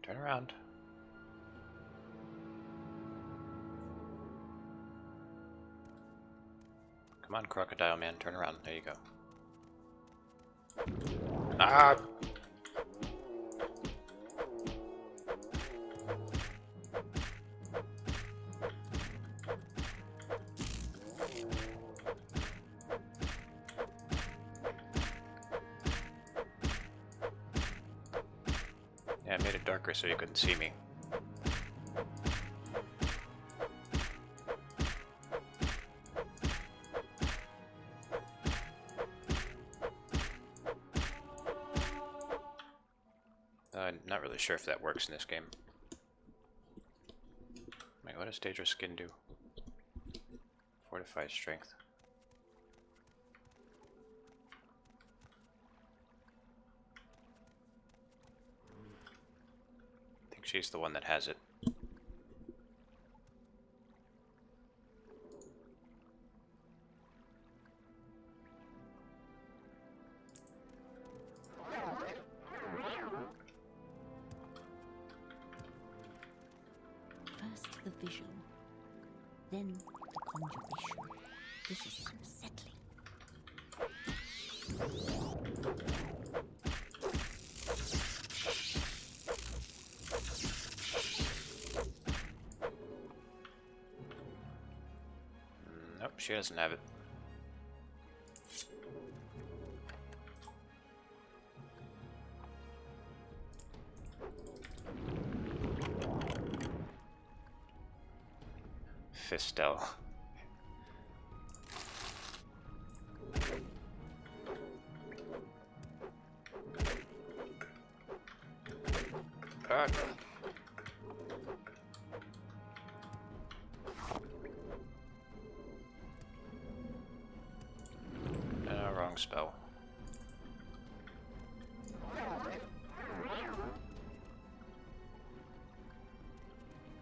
[SPEAKER 5] Turn around. Come on, crocodile man, turn around. There you go. Ah! Yeah, I made it darker so you couldn't see me. I'm not really sure if that works in this game. Wait, what does Daedra's skin do? Fortified strength. I think she's the one that has it.
[SPEAKER 3] First the vision, then the conjuration. This is unsettling.
[SPEAKER 5] Nope, she doesn't have it. Fistel. Ah. Wrong spell.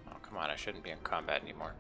[SPEAKER 5] Oh, come on, I shouldn't be in combat anymore.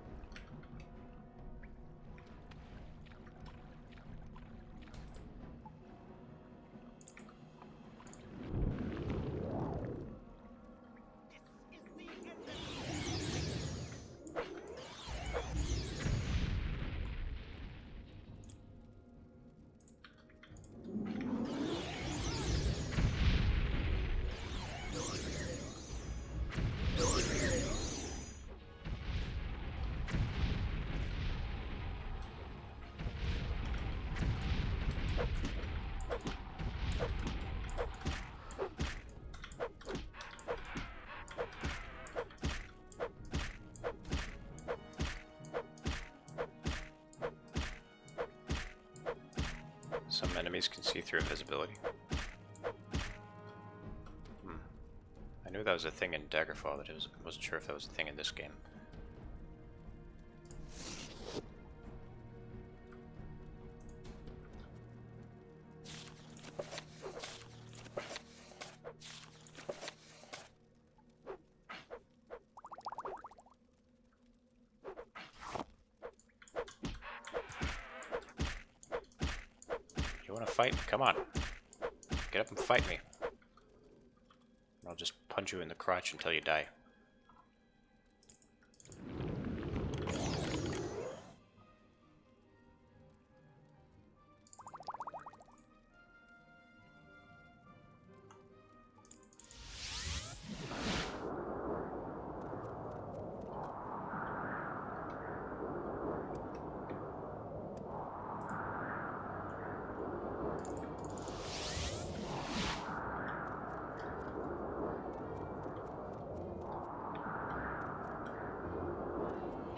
[SPEAKER 5] Some enemies can see through invisibility. I knew that was a thing in Daggerfall, but wasn't sure if that was a thing in this game. You want to fight? Come on. Get up and fight me. I'll just punch you in the crotch until you die.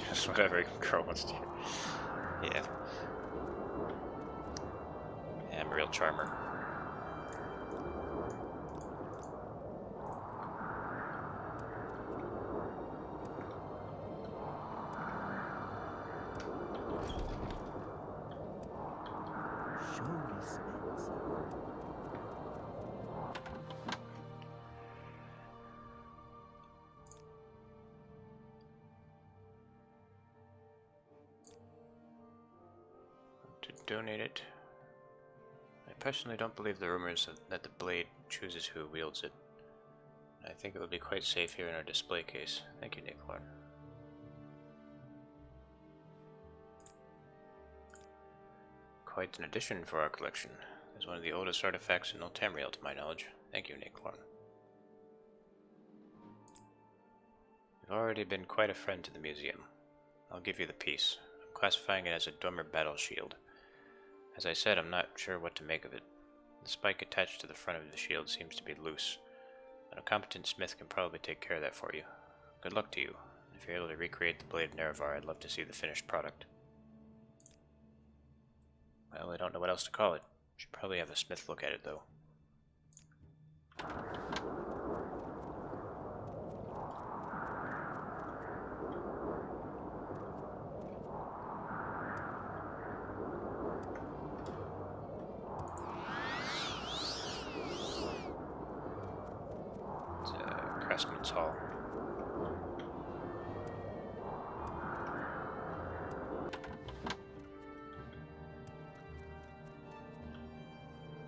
[SPEAKER 5] Just whatever girl wants to. Yeah. Yeah, I'm a real charmer.
[SPEAKER 1] Surely, Spencer.
[SPEAKER 5] To donate it. I personally don't believe the rumors that the blade chooses who wields it. I think it would be quite safe here in our display case. Thank you, Nicolor. Quite an addition for our collection. It's one of the oldest artifacts in Tamriel, to my knowledge. Thank you, Nicolor. You've already been quite a friend to the museum. I'll give you the piece. I'm classifying it as a Dwemer battle shield. As I said, I'm not sure what to make of it. The spike attached to the front of the shield seems to be loose, but a competent smith can probably take care of that for you. Good luck to you. If you're able to recreate the Blade of Nerevar, I'd love to see the finished product. Well, I don't know what else to call it. Should probably have a smith look at it, though. Craftsman's Hall.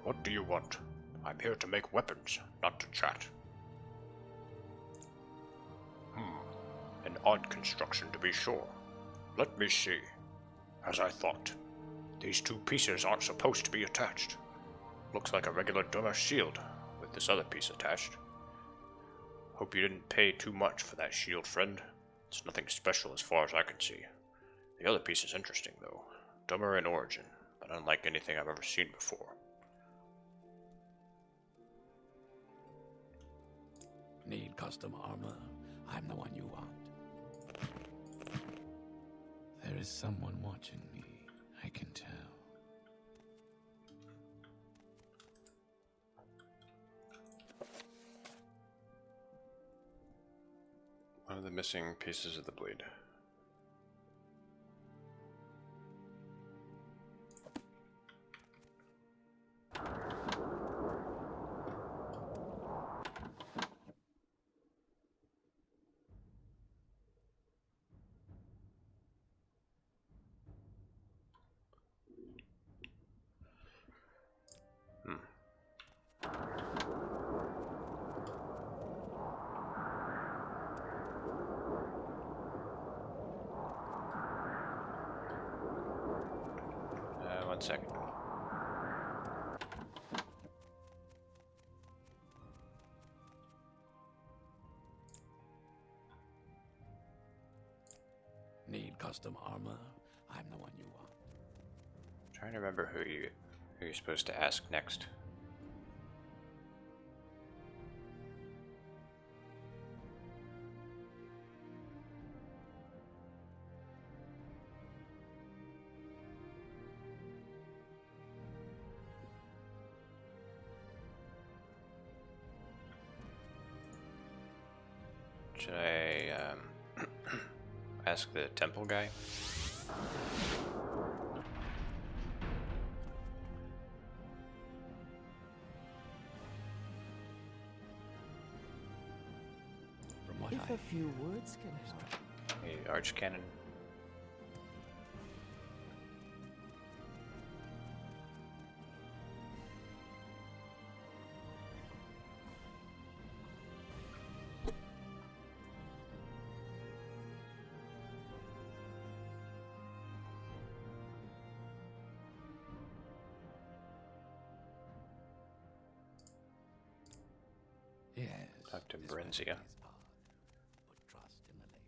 [SPEAKER 6] What do you want? I'm here to make weapons, not to chat. An odd construction to be sure. Let me see. As I thought, these two pieces aren't supposed to be attached. Looks like a regular Dwemer shield, with this other piece attached. Hope you didn't pay too much for that shield, friend. It's nothing special as far as I can see. The other piece is interesting, though. Dwemer in origin, but unlike anything I've ever seen before.
[SPEAKER 2] Need custom armor? I'm the one you want. There is someone watching me, I can tell.
[SPEAKER 5] One of the missing pieces of the blade. One second.
[SPEAKER 2] Need custom armor? I'm the one you want.
[SPEAKER 5] I'm trying to remember who you're supposed to ask next. Should I ask the temple guy?
[SPEAKER 2] From what
[SPEAKER 1] If
[SPEAKER 2] I
[SPEAKER 1] a few words can help.
[SPEAKER 5] The archcanon.
[SPEAKER 2] yes.
[SPEAKER 5] Talk to
[SPEAKER 2] this
[SPEAKER 5] Brenzia.
[SPEAKER 2] might be his path, but trust in the lady.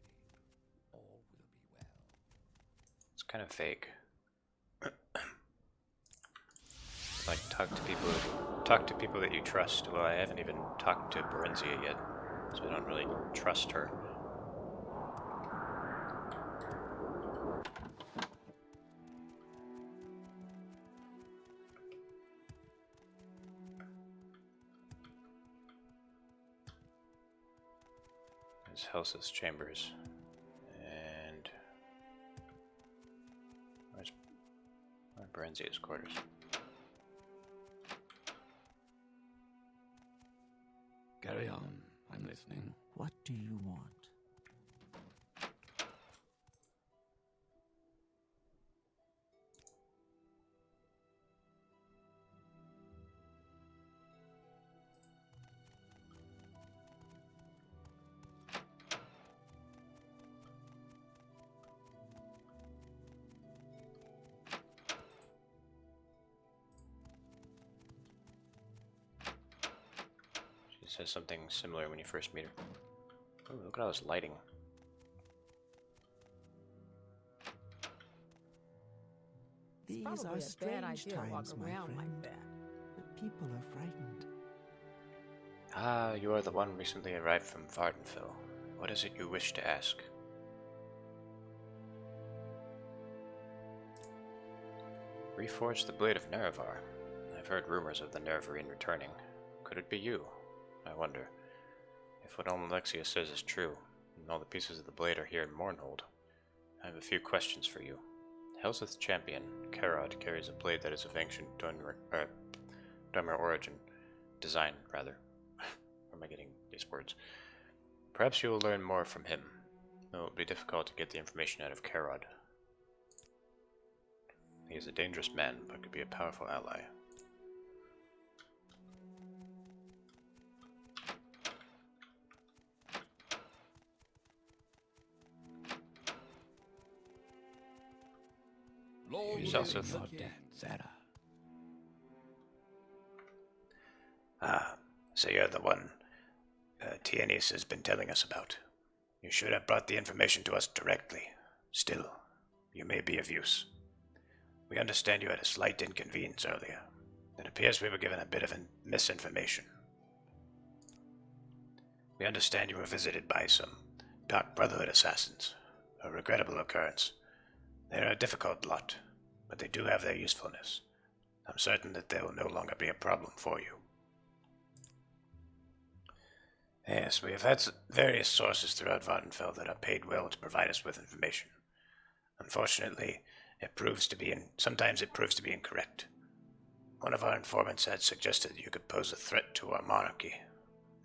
[SPEAKER 2] All will be well.
[SPEAKER 5] It's kind of vague. Like talk to people that you trust. Well, I haven't even talked to Berenzia yet, so I don't really trust her. There's Helseth's chambers. And where's Berenzia's quarters?
[SPEAKER 2] Carry on. I'm listening.
[SPEAKER 1] What do you want?
[SPEAKER 5] She says something similar when you first meet her. Oh, look at all this lighting.
[SPEAKER 1] These
[SPEAKER 8] Probably
[SPEAKER 1] are
[SPEAKER 8] a
[SPEAKER 1] strange
[SPEAKER 8] bad idea to walk
[SPEAKER 1] times, my
[SPEAKER 8] around
[SPEAKER 1] friend.
[SPEAKER 8] like that.
[SPEAKER 1] The people are frightened.
[SPEAKER 5] Ah, you are the one recently arrived from Vardenfell. What is it you wish to ask? Reforge the blade of Nerevar. I've heard rumors of the Nerevarine returning. Could it be you? I wonder. If what Alexia says is true, and all the pieces of the blade are here in Mournhold, I have a few questions for you. Helseth's champion, Karod, carries a blade that is of ancient Dunmer origin. Design, rather. Where am I getting these words? Perhaps you will learn more from him, though it will be difficult to get the information out of Karod. He is a dangerous man, but could be a powerful ally.
[SPEAKER 2] Lord,
[SPEAKER 5] Here's
[SPEAKER 2] you
[SPEAKER 5] Helseth.
[SPEAKER 2] not dead, Sarah.
[SPEAKER 6] Ah, so you're the one Tianis has been telling us about. You should have brought the information to us directly. Still, you may be of use. We understand you had a slight inconvenience earlier. It appears we were given a bit of misinformation. We understand you were visited by some Dark Brotherhood assassins. A regrettable occurrence. They're a difficult lot, but they do have their usefulness. I'm certain that they will no longer be a problem for you. Yes, we have had various sources throughout Vardenfell that are paid well to provide us with information. Unfortunately, sometimes it proves to be incorrect. One of our informants had suggested you could pose a threat to our monarchy.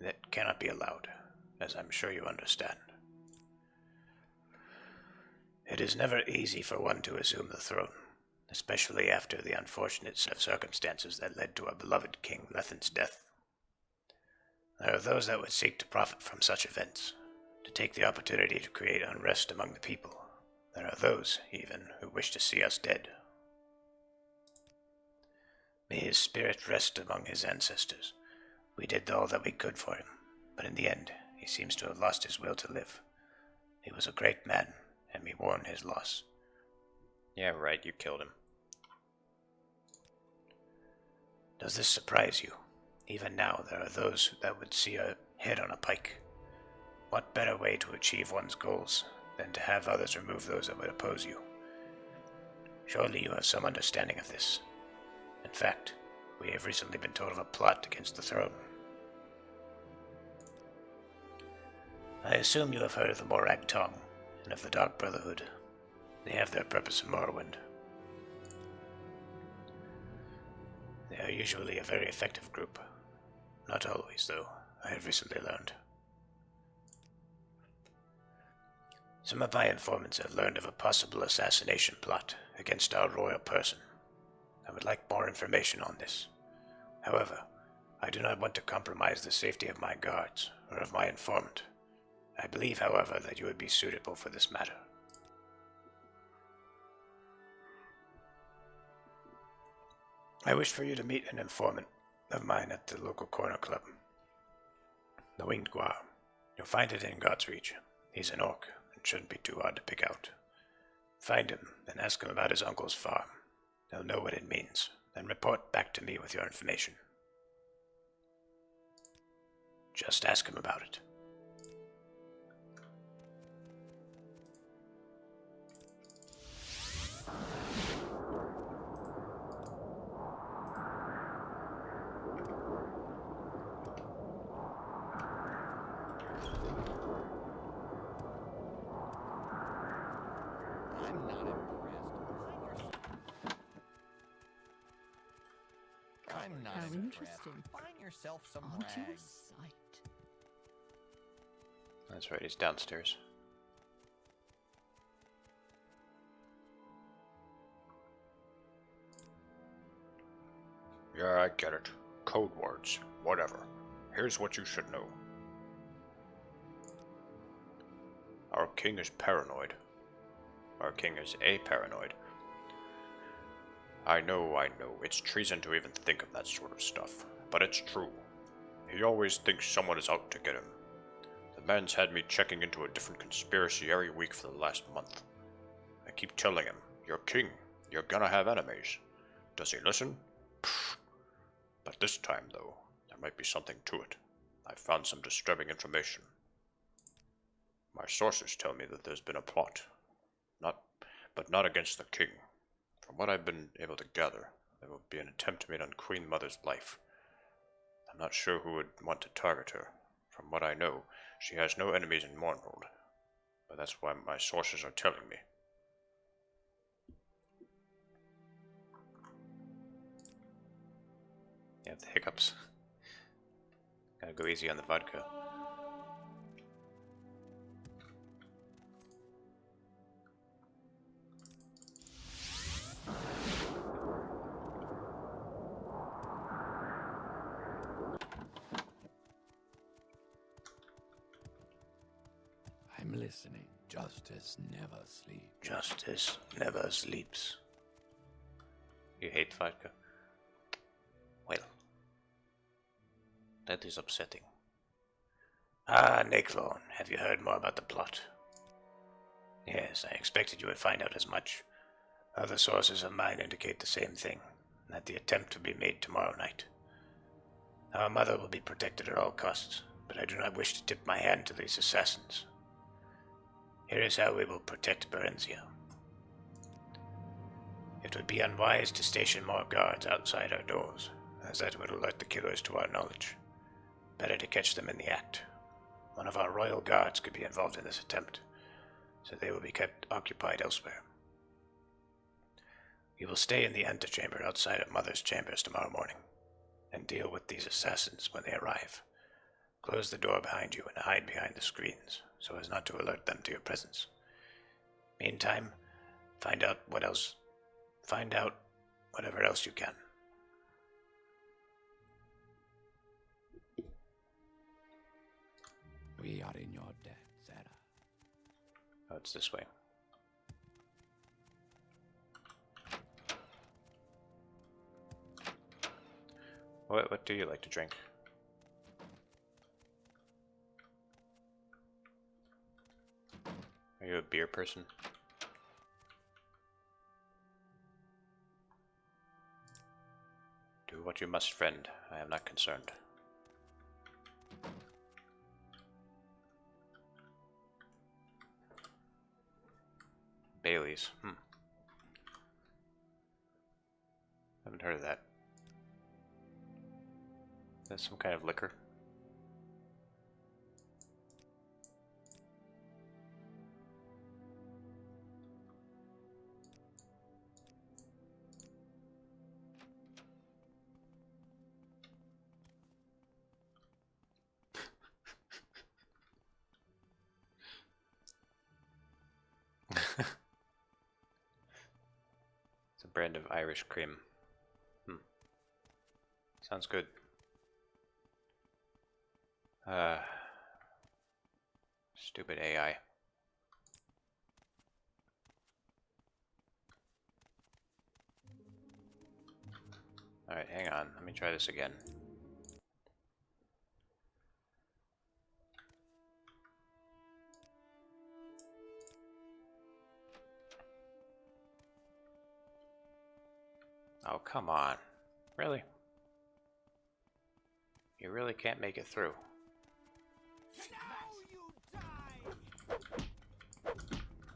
[SPEAKER 6] That cannot be allowed, as I'm sure you understand. It is never easy for one to assume the throne, especially after the unfortunate set of circumstances that led to our beloved King Lethen's death. There are those that would seek to profit from such events, to take the opportunity to create unrest among the people. There are those, even, who wish to see us dead. May his spirit rest among his ancestors. We did all that we could for him, but in the end, he seems to have lost his will to live. He was a great man, and we mourn his loss.
[SPEAKER 5] Yeah, right, you killed him.
[SPEAKER 6] Does this surprise you? Even now, there are those that would see a head on a pike. What better way to achieve one's goals than to have others remove those that would oppose you? Surely you have some understanding of this. In fact, we have recently been told of a plot against the throne. I assume you have heard of the Morak Tong and of the Dark Brotherhood. They have their purpose in Morrowind. They are usually a very effective group. Not always, though, I have recently learned. Some of my informants have learned of a possible assassination plot against our royal person. I would like more information on this. However, I do not want to compromise the safety of my guards or of my informant. I believe, however, that you would be suitable for this matter. I wish for you to meet an informant of mine at the local corner club. The Winged Guar. You'll find it in God's Reach. He's an orc, and shouldn't be too hard to pick out. Find him, and ask him about his uncle's farm. He'll know what it means. Then report back to me with your information. Just ask him about it.
[SPEAKER 2] I'm not impressed. I'm not
[SPEAKER 3] How
[SPEAKER 2] impressed.
[SPEAKER 3] interesting.
[SPEAKER 2] Find yourself some
[SPEAKER 3] Aren't you a
[SPEAKER 2] rags.
[SPEAKER 3] sight?
[SPEAKER 5] That's right, he's downstairs.
[SPEAKER 8] Yeah, I get it. Code words. Whatever. Here's what you should know. Our king is paranoid.
[SPEAKER 5] Our king is a paranoid.
[SPEAKER 8] I know. It's treason to even think of that sort of stuff. But it's true. He always thinks someone is out to get him. The man's had me checking into a different conspiracy every week for the last month. I keep telling him, you're king. You're gonna have enemies. Does he listen? Pfft. But this time, though, there might be something to it. I've found some disturbing information. My sources tell me that there's been a plot. But not against the king. From what I've been able to gather, there will be an attempt made on Queen Mother's life. I'm not sure who would want to target her. From what I know, she has no enemies in Morrowind. But that's why my sources are telling me.
[SPEAKER 5] You have the hiccups. Gotta go easy on the vodka.
[SPEAKER 2] I'm listening. Justice never sleeps.
[SPEAKER 6] Justice never sleeps.
[SPEAKER 5] You hate vodka? Well, that is upsetting.
[SPEAKER 6] Ah, Naklorn, have you heard more about the plot? Yes, I expected you would find out as much. Other sources of mine indicate the same thing, that the attempt will be made tomorrow night. Our mother will be protected at all costs, but I do not wish to tip my hand to these assassins. Here is how we will protect Berenzia. It would be unwise to station more guards outside our doors, as that would alert the killers to our knowledge. Better to catch them in the act. One of our royal guards could be involved in this attempt, so they will be kept occupied elsewhere. You will stay in the antechamber outside of Mother's chambers tomorrow morning, and deal with these assassins when they arrive. Close the door behind you and hide behind the screens, so as not to alert them to your presence. Meantime, find out whatever else you can.
[SPEAKER 2] We are in your debt, Zara.
[SPEAKER 5] Oh, it's this way. What do you like to drink? Are you a beer person? Do what you must, friend. I am not concerned. Bailey's. Haven't heard of that. That's some kind of liquor. brand of Irish cream. Sounds good. Stupid AI. Alright, hang on. Let me try this again. Oh, come on. Really? You really can't make it through.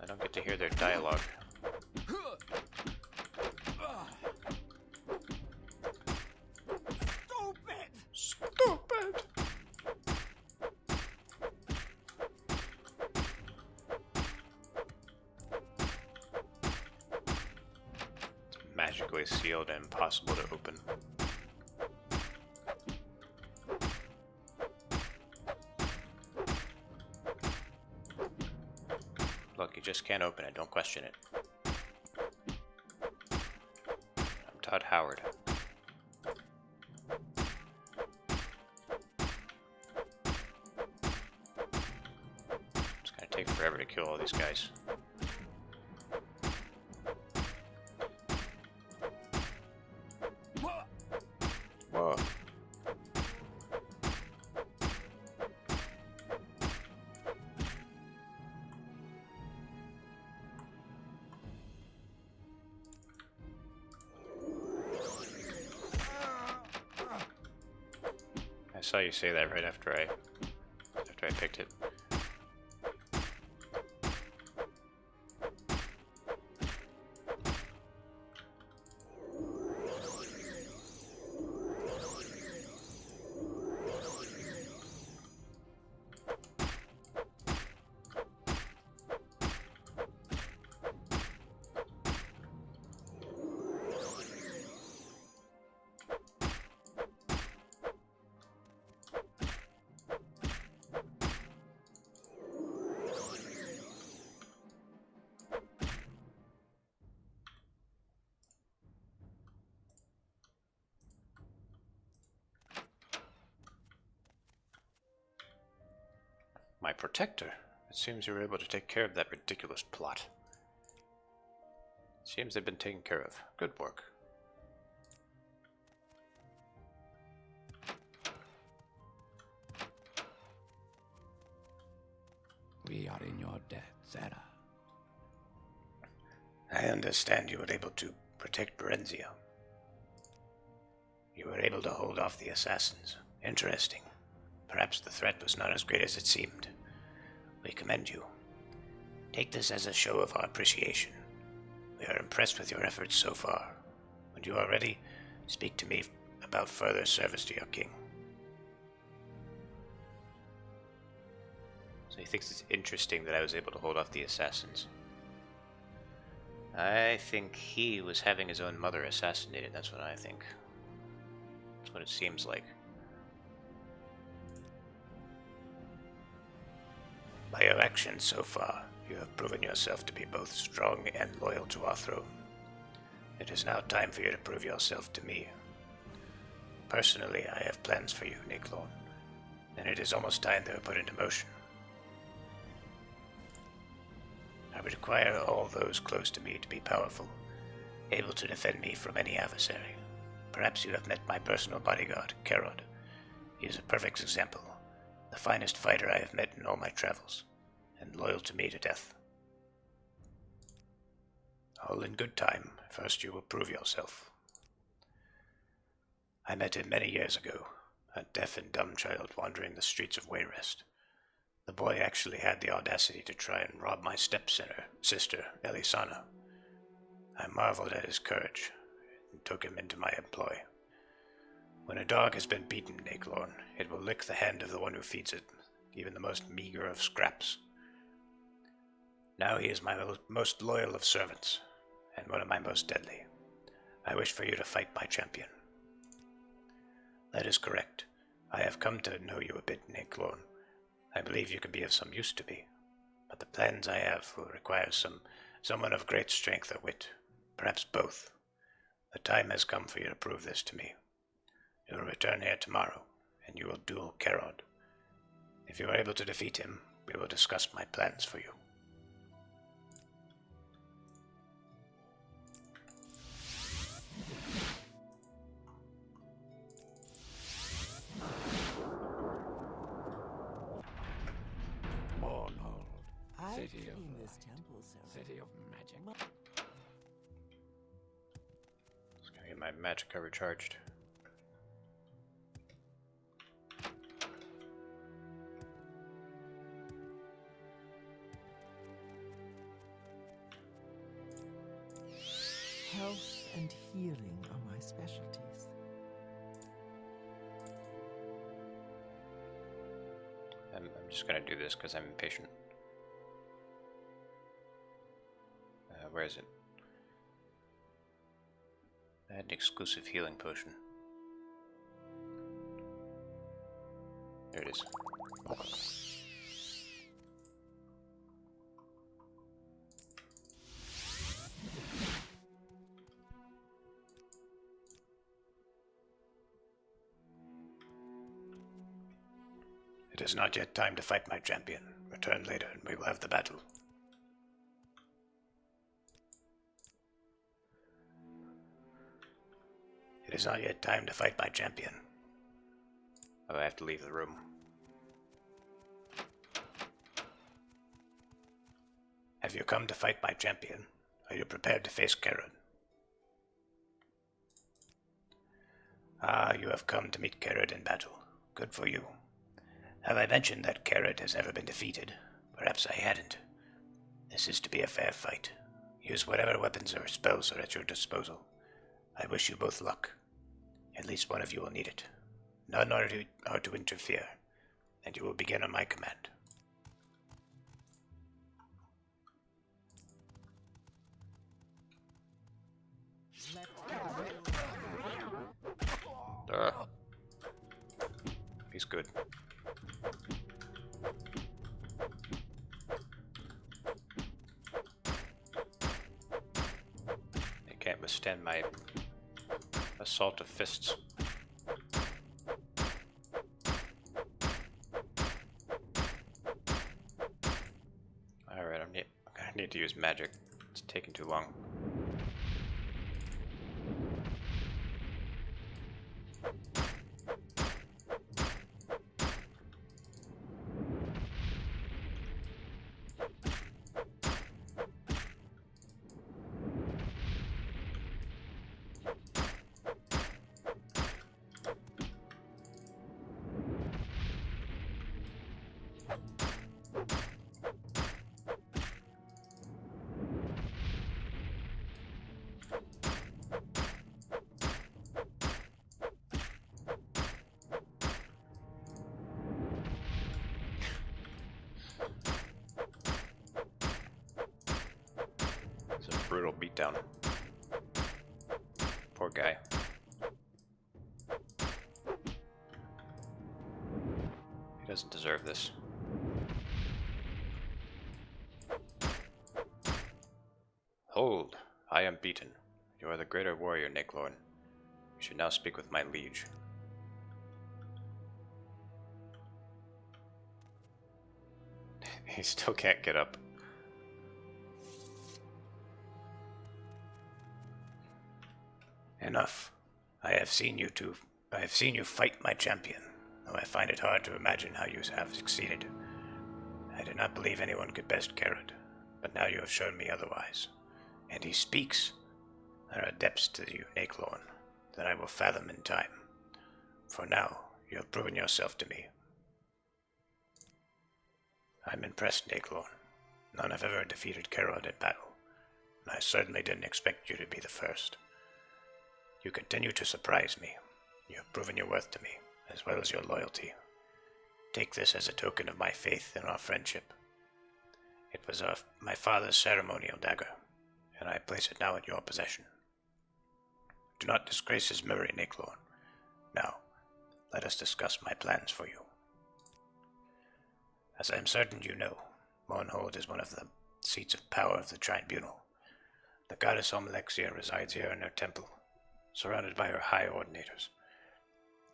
[SPEAKER 5] I don't get to hear their dialogue. Stupid! It's magically sealed and impossible to open. Look, you just can't open it. Don't question it. I'm Todd Howard. It's gonna take forever to kill all these guys. Whoa. I saw you say that right after I picked it. My protector. It seems you were able to take care of that ridiculous plot. Seems they've been taken care of. Good work.
[SPEAKER 2] We are in your debt, Sarah.
[SPEAKER 6] I understand you were able to protect Berenzia. You were able to hold off the assassins. Interesting. Perhaps the threat was not as great as it seemed. We commend you. Take this as a show of our appreciation. We are impressed with your efforts so far. When you are ready, speak to me about further service to your king.
[SPEAKER 5] So he thinks it's interesting that I was able to hold off the assassins. I think he was having his own mother assassinated. That's what I think. That's what it seems like.
[SPEAKER 6] By your actions so far, you have proven yourself to be both strong and loyal to our throne. It is now time for you to prove yourself to me. Personally, I have plans for you, Nicklorn, and it is almost time they were put into motion. I would require all those close to me to be powerful, able to defend me from any adversary. Perhaps you have met my personal bodyguard, Kerod. He is a perfect example. The finest fighter I have met in all my travels, and loyal to me to death. All in good time. First you will prove yourself. I met him many years ago, a deaf and dumb child wandering the streets of Wayrest. The boy actually had the audacity to try and rob my sister, Elisana. I marveled at his courage, and took him into my employ. When a dog has been beaten, Nicklorn, it will lick the hand of the one who feeds it, even the most meager of scraps. Now he is my most loyal of servants, and one of my most deadly. I wish for you to fight my champion. That is correct. I have come to know you a bit, Nicklorn. I believe you can be of some use to me, but the plans I have will require someone of great strength or wit, perhaps both. The time has come for you to prove this to me. You will return here tomorrow, and you will duel Kerod. If you are able to defeat him, we will discuss my plans for you.
[SPEAKER 2] Mornhold,
[SPEAKER 4] I've
[SPEAKER 2] city of
[SPEAKER 4] seen this
[SPEAKER 2] light,
[SPEAKER 4] temple, sir.
[SPEAKER 2] city of magic.
[SPEAKER 5] Just gonna get my magicka recharged.
[SPEAKER 4] Health and healing are my specialties.
[SPEAKER 5] I'm just gonna do this because I'm impatient. Where is it? I had an exclusive healing potion. There it is.
[SPEAKER 6] It is not yet time to fight my champion. Return later and we will have the battle. It is not yet time to fight my champion.
[SPEAKER 5] Oh, I have to leave the room.
[SPEAKER 6] Have you come to fight my champion? Are you prepared to face Kerod? Ah, you have come to meet Kerod in battle. Good for you. Have I mentioned that Kerod has never been defeated? Perhaps I hadn't. This is to be a fair fight. Use whatever weapons or spells are at your disposal. I wish you both luck. At least one of you will need it. None are to interfere, and you will begin on my command.
[SPEAKER 5] He's good. They can't withstand my assault of fists. Alright, I need to use magic. It's taking too long. It's a brutal beatdown. Poor guy. He doesn't deserve this. Hold! I am beaten. You are the greater warrior, Niclorn. You should now speak with my liege. He still can't get up.
[SPEAKER 6] Enough. I have seen you fight my champion, though I find it hard to imagine how you have succeeded. I did not believe anyone could best Kerod, but now you have shown me otherwise. And he speaks. There are depths to you, Niclorn, that I will fathom in time. For now, you have proven yourself to me. I'm impressed, Niclorn. None have ever defeated Kerod in battle, and I certainly didn't expect you to be the first. You continue to surprise me. You have proven your worth to me, as well as your loyalty. Take this as a token of my faith in our friendship. It was my father's ceremonial dagger, and I place it now in your possession. Do not disgrace his memory, Niclorn. Now, let us discuss my plans for you. As I am certain you know, Morrowind is one of the seats of power of the Tribunal. The goddess Almalexia resides here in her temple, surrounded by her high ordinators.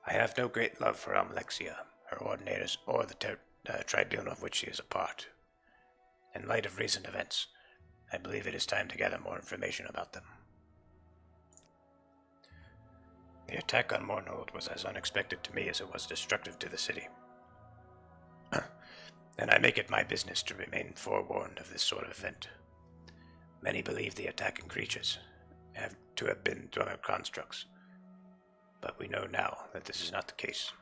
[SPEAKER 6] I have no great love for Alexia, her ordinators, or the tribunal of which she is a part. In light of recent events, I believe it is time to gather more information about them. The attack on Mornold was as unexpected to me as it was destructive to the city. And I make it my business to remain forewarned of this sort of event. Many believe the attacking creatures have been Dwemer constructs, but we know now that this is not the case.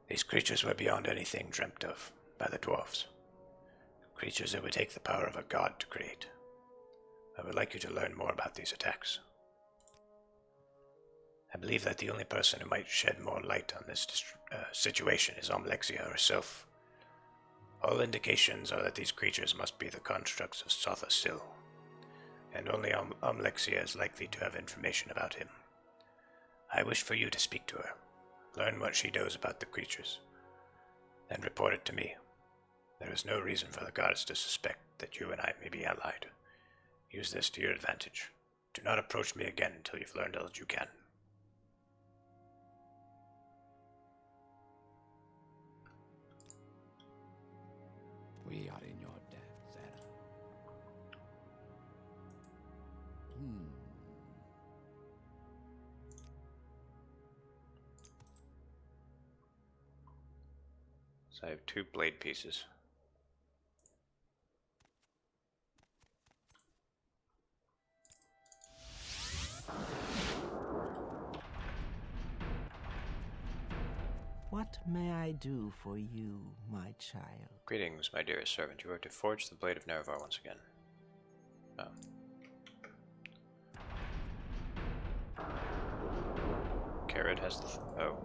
[SPEAKER 6] These creatures were beyond anything dreamt of by the dwarves. Creatures that would take the power of a god to create. I would like you to learn more about these attacks. I believe that the only person who might shed more light on this situation is Alexia herself. All indications are that these creatures must be the constructs of Sotha Sil, and only Alexia is likely to have information about him. I wish for you to speak to her, learn what she knows about the creatures, then report it to me. There is no reason for the gods to suspect that you and I may be allied. Use this to your advantage. Do not approach me again until you've learned all that you can.
[SPEAKER 2] We are in your debt, Zara.
[SPEAKER 5] So I have 2 blade pieces.
[SPEAKER 4] What may I do for you, my child?
[SPEAKER 5] Greetings, my dearest servant. You are to forge the blade of Nerevar once again. Oh. Carrot has the... oh.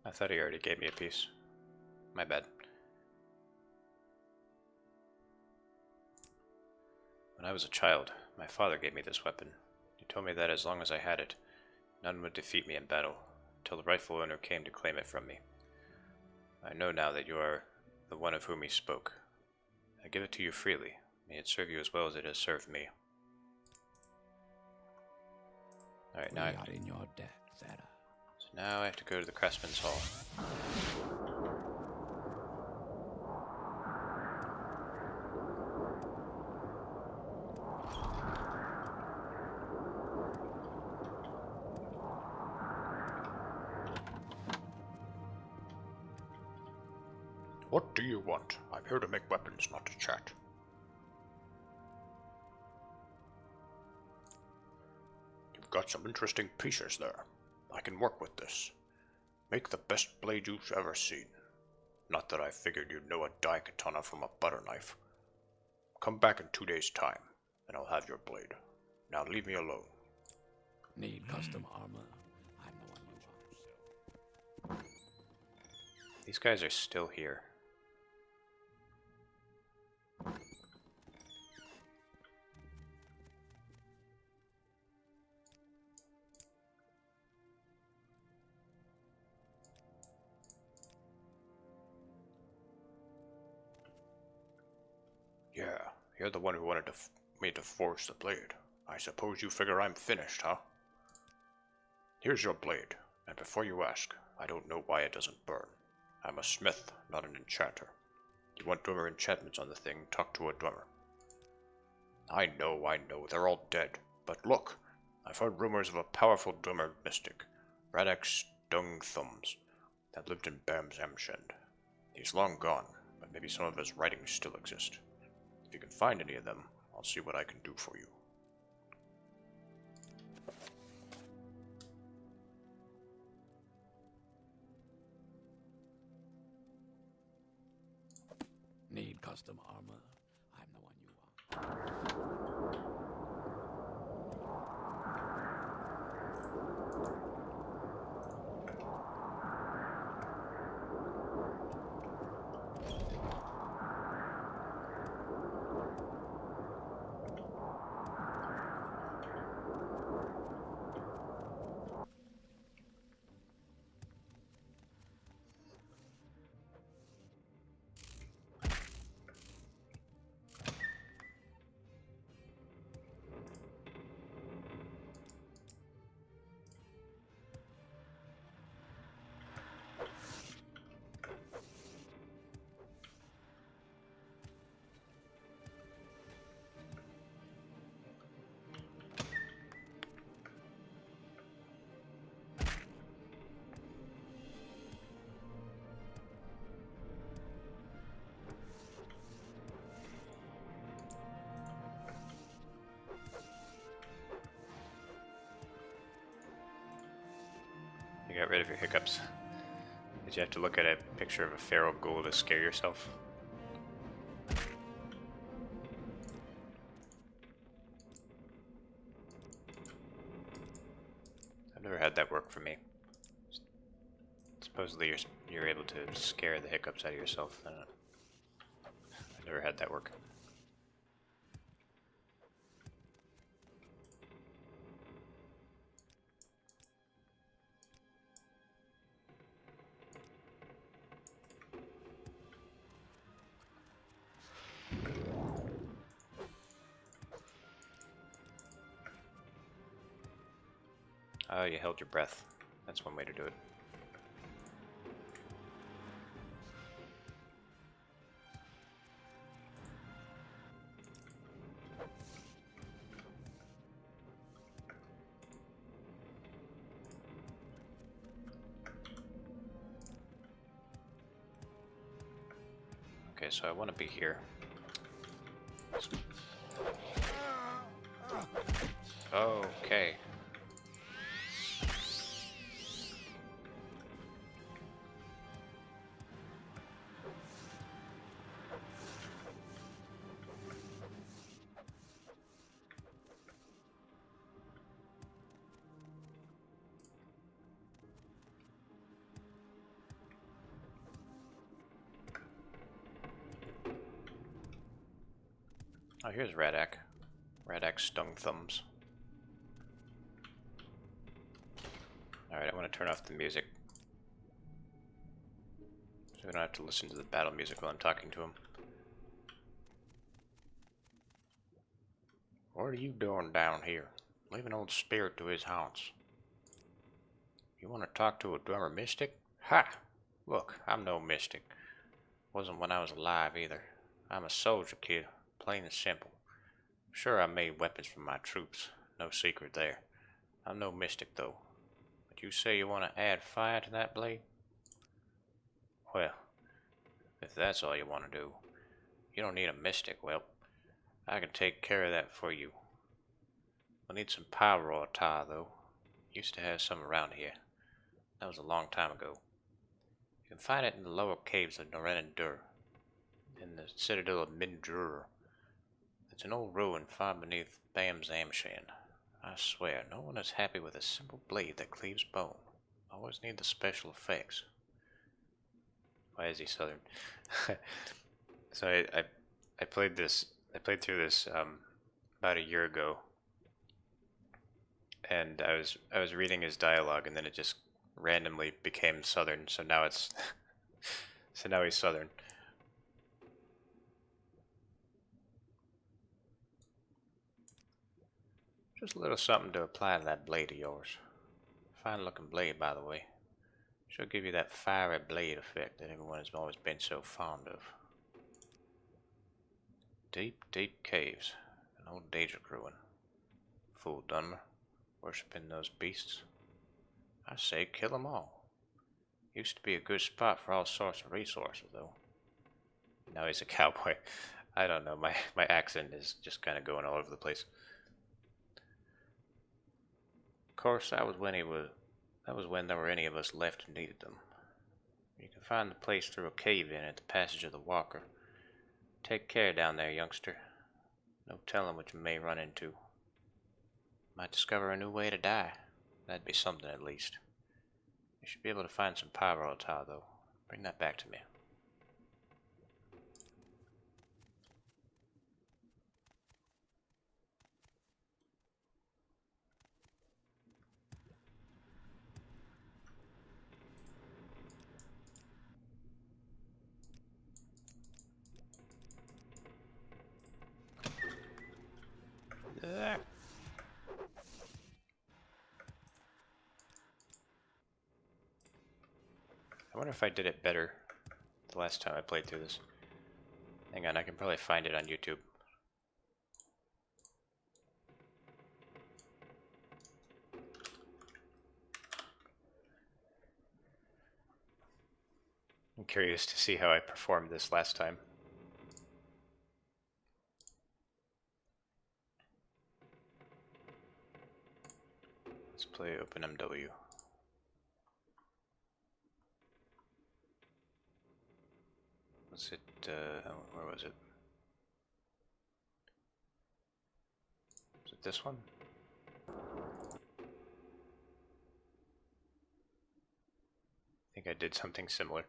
[SPEAKER 5] I thought he already gave me a piece. My bad. When I was a child, my father gave me this weapon. He told me that as long as I had it, none would defeat me in battle, until the rightful owner came to claim it from me. I know now that you are the one of whom he spoke. I give it to you freely. May it serve you as well as it has served me. Alright, now
[SPEAKER 2] We are in your debt, Zara.
[SPEAKER 5] so now I have to go to the Craftsman's Hall.
[SPEAKER 8] What do you want? I'm here to make weapons, not to chat. You've got some interesting pieces there. I can work with this. Make the best blade you've ever seen. Not that I figured you'd know a daikatana from a butter knife. Come back in 2 days' time, and I'll have your blade. Now leave me alone.
[SPEAKER 2] Need custom armor? I'm the one you want.
[SPEAKER 5] These guys are still here.
[SPEAKER 8] Yeah, you're the one who wanted me to forge the blade. I suppose you figure I'm finished, huh? Here's your blade, and before you ask, I don't know why it doesn't burn. I'm a smith, not an enchanter. You want Dwemer enchantments on the thing, talk to a Dwemer. I know, they're all dead. But look, I've heard rumors of a powerful Dwemer mystic, Radek Dung Thumbs, that lived in Bamzamshend. He's long gone, but maybe some of his writings still exist. If you can find any of them, I'll see what I can do for you.
[SPEAKER 2] Need custom armor? I'm the one you want.
[SPEAKER 5] got rid of your hiccups. Did you have to look at a picture of a feral ghoul to scare yourself? I've never had that work for me. Supposedly you're able to scare the hiccups out of yourself. I've never had that work. Oh, you held your breath. That's one way to do it. Okay, so I want to be here. Okay. Oh, here's Radak. Radak stung thumbs. Alright, I want to turn off the music. So we don't have to listen to the battle music while I'm talking to him. What are you doing down here? Leaving old Spirit to his haunts. You want to talk to a drummer mystic? Ha! Look, I'm no mystic. Wasn't when I was alive either. I'm a soldier kid, plain and simple. Sure, I made weapons for my troops. No secret there. I'm no mystic though. But you say you want to add fire to that blade? Well, if that's all you want to do, you don't need a mystic, well, I can take care of that for you. We'll need some power tar though. Used to have some around here. That was a long time ago. You can find it in the lower caves of Norendur, in the citadel of Mindrur. It's an old ruin far beneath Bam's Amshan. I swear, no one is happy with a simple blade that cleaves bone. Always need the special effects. Why is he southern? So I played through this about a year ago, and I was reading his dialogue, and then it just randomly became southern. So now it's so now he's southern. Just a little something to apply to that blade of yours. Fine looking blade, by the way. She'll give you that fiery blade effect that everyone has always been so fond of. Deep, deep caves. An old Daedric ruin. Fool Dunmer. Worshipping those beasts. I say kill them all. Used to be a good spot for all sorts of resources, though. Now he's a cowboy. I don't know, my accent is just kind of going all over the place. Of course, that was when there were any of us left who needed them. You can find the place through a cave-in at the passage of the Walker. Take care down there, youngster. No telling what you may run into. Might discover a new way to die. That'd be something at least. You should be able to find some pyro tar, though. Bring that back to me. I wonder if I did it better the last time I played through this. Hang on, I can probably find it on YouTube. I'm curious to see how I performed this last time. Let's play OpenMW. Was it, where was it? Was it this one? I think I did something similar.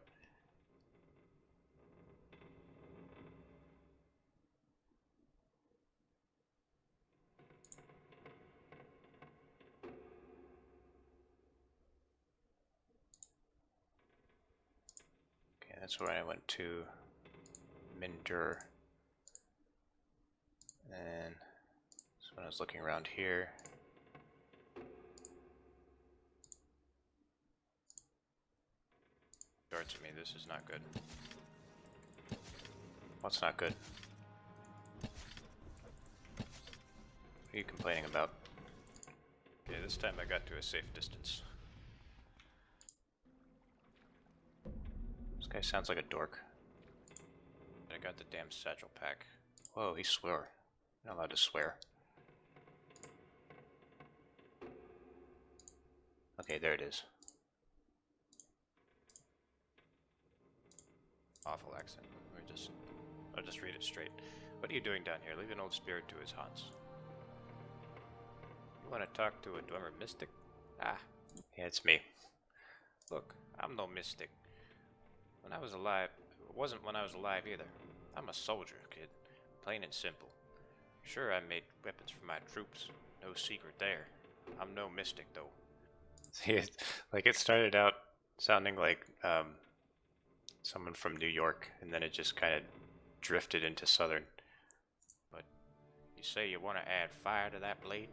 [SPEAKER 5] Okay, that's where I went to Mindur. And so when I was looking around here, darts at me, this is not good. What's not good? What are you complaining about? Okay, this time I got to a safe distance. This guy sounds like a dork. I got the damn satchel pack. Whoa, he swore. You're not allowed to swear. Okay, there it is. Awful accent. I'll just read it straight. What are you doing down here? Leave an old spirit to his haunts. You want to talk to a Dwemer mystic? Ah, yeah, it's me. Look, I'm no mystic. When I was alive, it wasn't when I was alive either. I'm a soldier, kid. Plain and simple. Sure, I made weapons for my troops. No secret there. I'm no mystic, though. See, like it started out sounding like someone from New York, and then it just kind of drifted into Southern. But you say you want to add fire to that blade?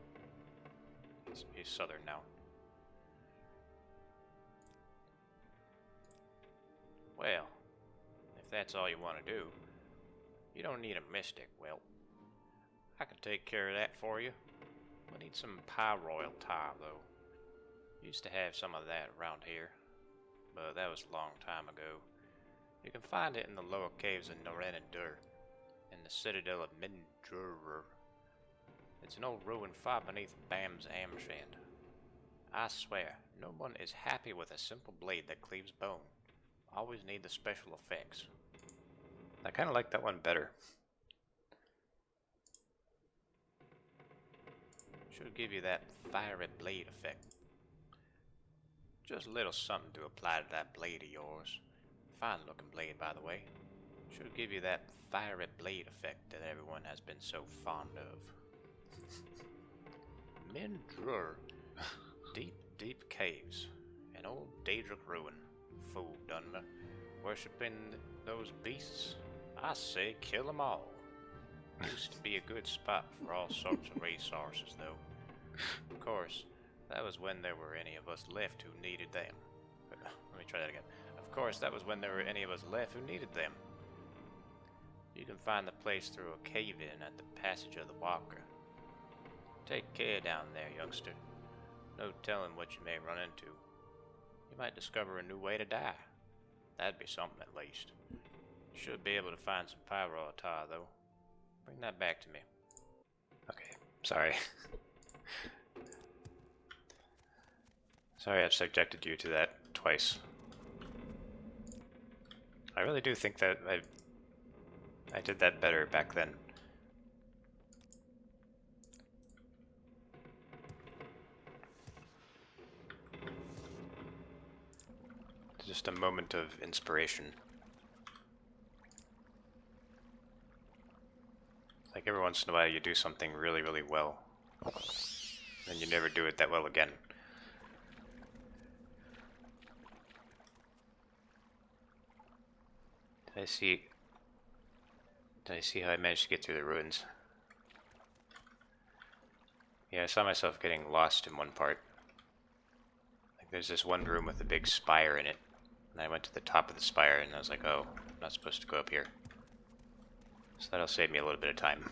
[SPEAKER 5] He's Southern now. Well, if that's all you want to do, you don't need a mystic. Well, I can take care of that for you. I need some pyroil tar, though. Used to have some of that around here, but that was a long time ago. You can find it in the lower caves of Norenadur, in the citadel of Mindur. It's an old ruin far beneath Bam's Amshand. I swear, no one is happy with a simple blade that cleaves bone. Always need the special effects. I kind of like that one better. Should give you that fiery blade effect. Just a little something to apply to that blade of yours. Fine looking blade, by the way. Should give you that fiery blade effect that everyone has been so fond of. Mindur. Deep, deep caves. An old Daedric ruin. Fool done me. Worshipping those beasts? I say kill them all. Used to be a good spot for all sorts of resources, though. Of course, that was when there were any of us left who needed them. Let me try that again. Of course, that was when there were any of us left who needed them. You can find the place through a cave-in at the passage of the Walker. Take care down there, youngster. No telling what you may run into. You might discover a new way to die. That'd be something at least. Should be able to find some pyro tar, though. Bring that back to me. Okay, sorry. Sorry I've subjected you to that twice. I really do think that I did that better back then. Just a moment of inspiration. Like every once in a while you do something really, really well. Then you never do it that well again. Did I see how I managed to get through the ruins? Yeah, I saw myself getting lost in one part. Like there's this one room with a big spire in it. And I went to the top of the spire and I was like, oh, I'm not supposed to go up here. So that'll save me a little bit of time.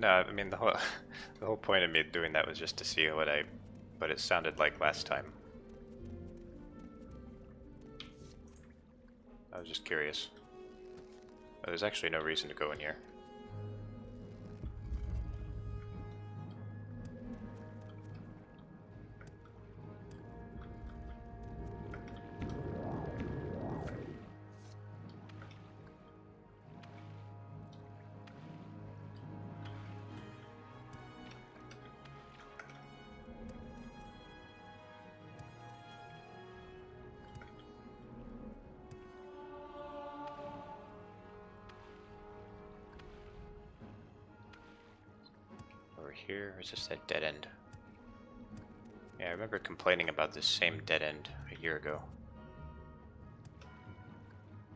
[SPEAKER 5] No, I mean the whole the whole point of me doing that was just to see what it sounded like last time. I was just curious. But there's actually no reason to go in here. Here, or is this that dead end? Yeah, I remember complaining about this same dead end a year ago.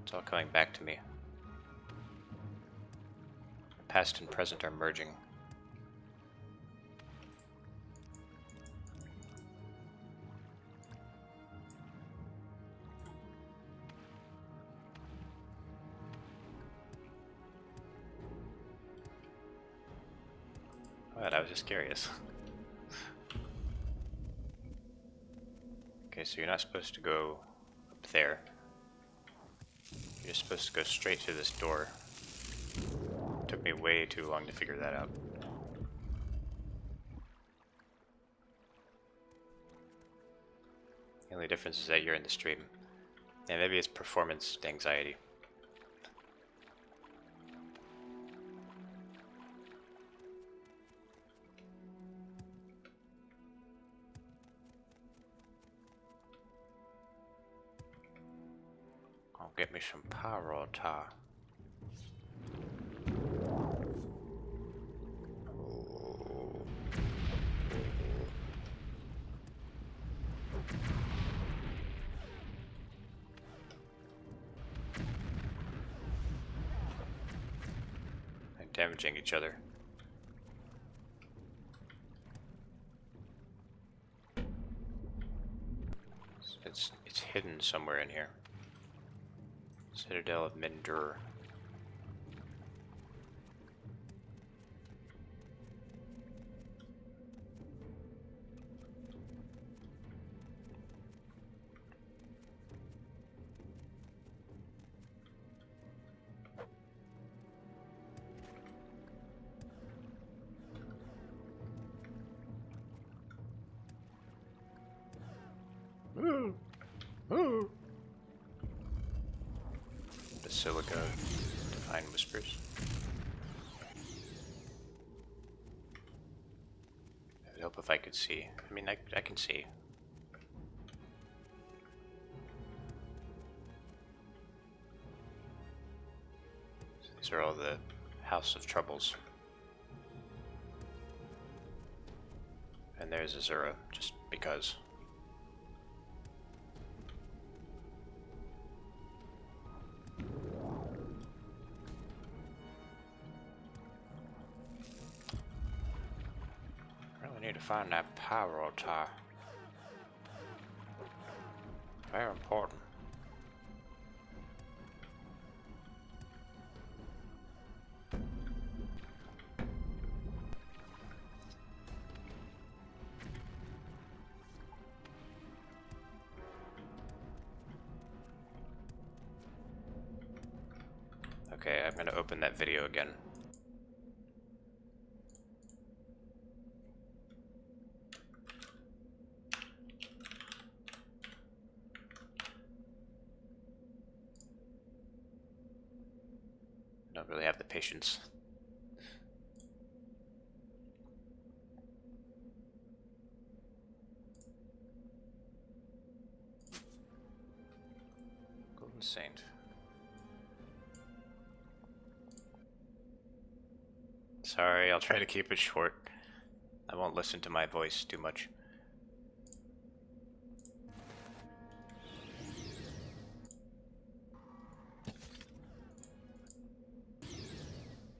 [SPEAKER 5] It's all coming back to me. The past and present are merging. But I was just curious. Okay, so you're not supposed to go up there. You're just supposed to go straight through this door. Took me way too long to figure that out. The only difference is that you're in the stream. And maybe it's performance anxiety. I'll get me some power tar. And damaging each other. It's hidden somewhere in here. Citadel of Mindur. Basilica, Divine Whispers. I would hope if I could see. I mean, I can see. So these are all the House of Troubles. And there's Azura, just because. Need to find that power tar. Very important. Okay, I'm gonna open that video again. Don't really have the patience. Golden Saint. Sorry, I'll try to keep it short. I won't listen to my voice too much.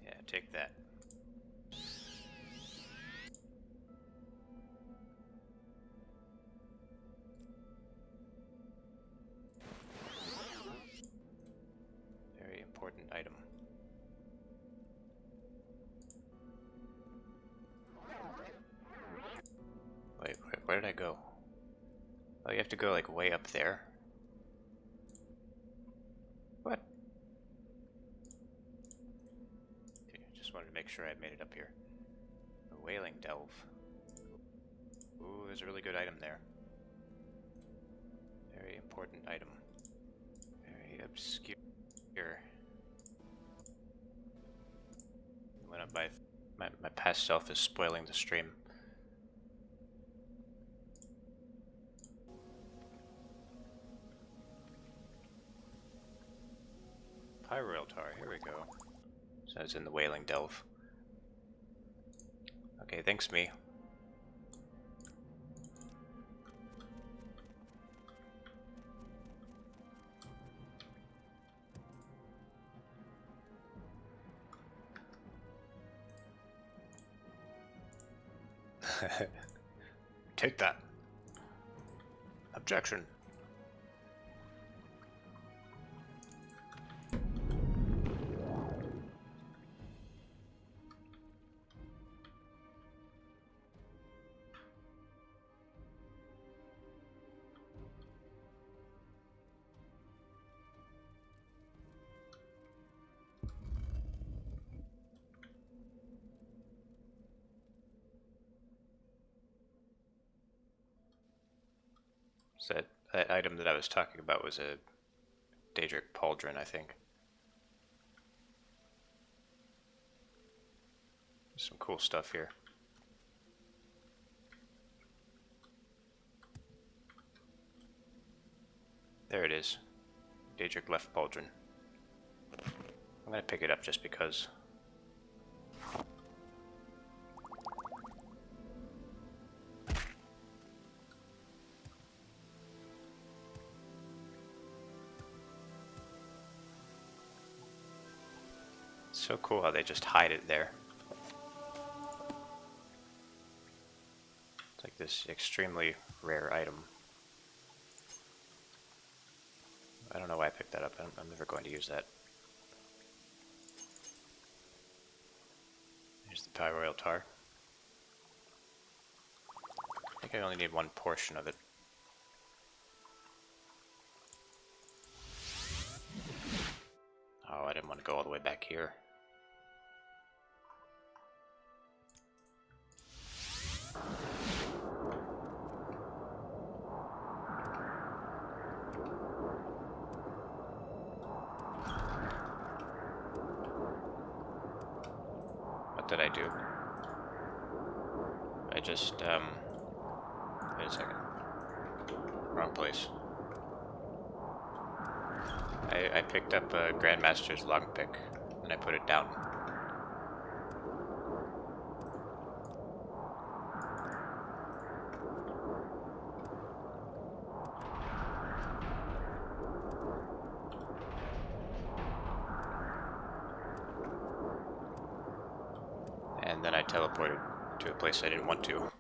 [SPEAKER 5] Yeah, take that. Very important item. Where did I go? Oh, you have to go like way up there. What? Just wanted to make sure I made it up here. The Whaling Delve. Ooh, there's a really good item there. Very important item. Very obscure. Went up by my past self is spoiling the stream. Pyroiltar, here we go. So it's in the Whaling Delve. Okay, thanks me. Take that. Objection. So that item that I was talking about was a Daedric Pauldron, I think. Some cool stuff here. There it is. Daedric Left Pauldron. I'm gonna pick it up just because. So cool how they just hide it there. It's like this extremely rare item. I don't know why I picked that up. I'm never going to use that. Here's the Pyroiltar. I think I only need one portion of it. Oh, I didn't want to go all the way back here. What did I do? I just, wait a second. Wrong place. I picked up a Grandmaster's lockpick, and I put it down. And then I teleported to a place I didn't want to.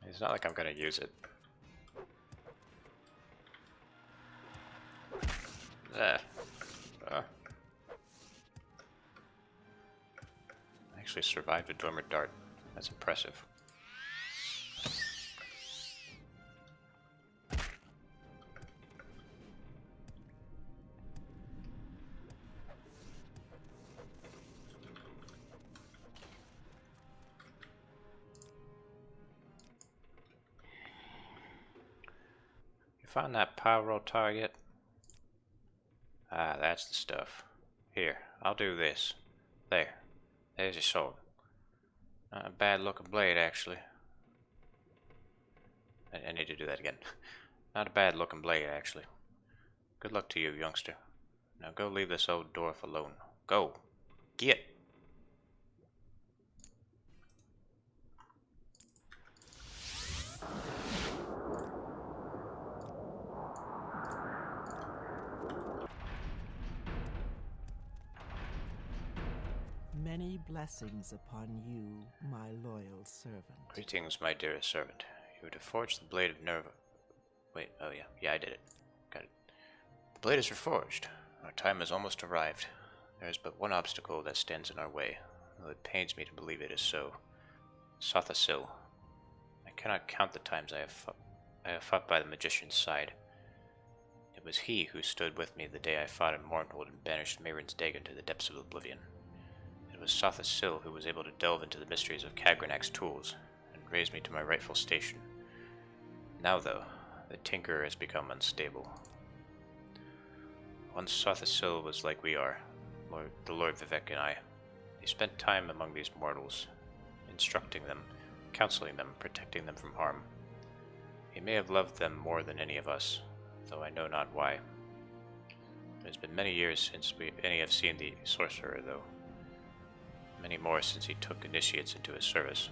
[SPEAKER 5] It's not like I'm gonna use it. Actually survived a dormant dart. That's impressive. You found that pyro target? Ah, that's the stuff. Here, I'll do this. There. There's your sword. Not a bad looking blade, actually. I need to do that again. Not a bad looking blade, actually. Good luck to you, youngster. Now go leave this old dwarf alone. Go. Get.
[SPEAKER 9] Many blessings upon you, my loyal servant.
[SPEAKER 5] Greetings, my dearest servant. You were to forge the blade of Nerva. Wait, oh yeah. Yeah, I did it. Got it. The blade is reforged. Our time has almost arrived. There is but one obstacle that stands in our way, though it pains me to believe it is so. Sothasil. I cannot count the times I have fought by the magician's side. It was he who stood with me the day I fought in Mornhold and banished Mehrunes Dagon to the depths of oblivion. It was Sothasil who was able to delve into the mysteries of Kagranak's tools and raise me to my rightful station. Now, though, the Tinkerer has become unstable. Once Sothasil was like we are, the Lord Vivek and I. He spent time among these mortals, instructing them, counseling them, protecting them from harm. He may have loved them more than any of us, though I know not why. It has been many years since any have seen the sorcerer, though. Many more since he took initiates into his service.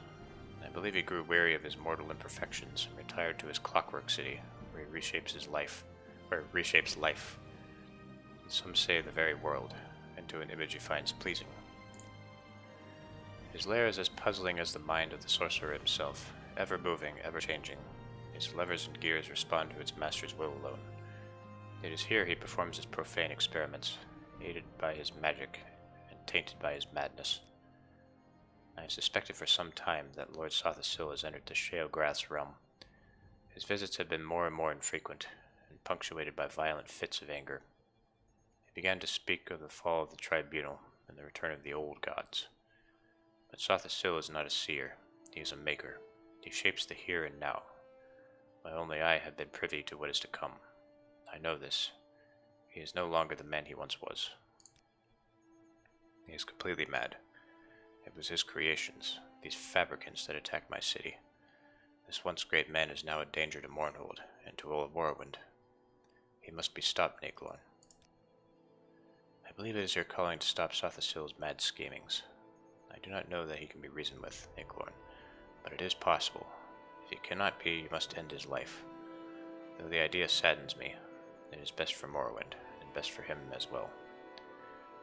[SPEAKER 5] I believe he grew weary of his mortal imperfections and retired to his clockwork city, where he reshapes life. And some say the very world, into an image he finds pleasing. His lair is as puzzling as the mind of the sorcerer himself, ever moving, ever changing. Its levers and gears respond to its master's will alone. It is here he performs his profane experiments, aided by his magic and tainted by his madness. I have suspected for some time that Lord Sothasil has entered the Sheograth's realm. His visits have been more and more infrequent, and punctuated by violent fits of anger. He began to speak of the fall of the tribunal and the return of the old gods. But Sothasil is not a seer, he is a maker. He shapes the here and now, while only I have been privy to what is to come. I know this. He is no longer the man he once was. He is completely mad. It was his creations, these fabricants, that attacked my city. This once great man is now a danger to Mornhold and to all of Morrowind. He must be stopped, Naglorn. I believe it is your calling to stop Sothasil's mad schemings. I do not know that he can be reasoned with, Naglorn, but it is possible. If he cannot be, you must end his life. Though the idea saddens me, it is best for Morrowind, and best for him as well.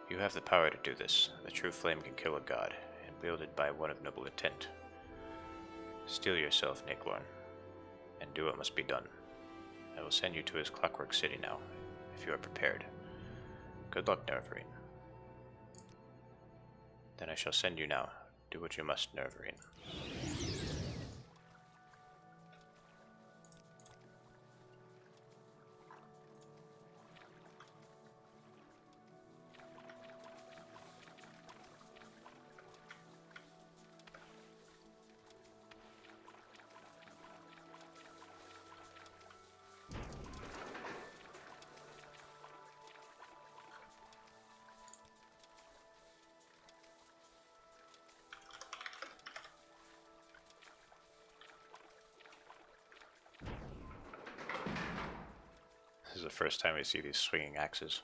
[SPEAKER 5] You have the power to do this. The true flame can kill a god, and wielded by one of noble intent. Steel yourself, Naglorn, and do what must be done. I will send you to his clockwork city now, if you are prepared. Good luck, Nervarine. Then I shall send you now. Do what you must, Nervarine. This is the first time we see these swinging axes.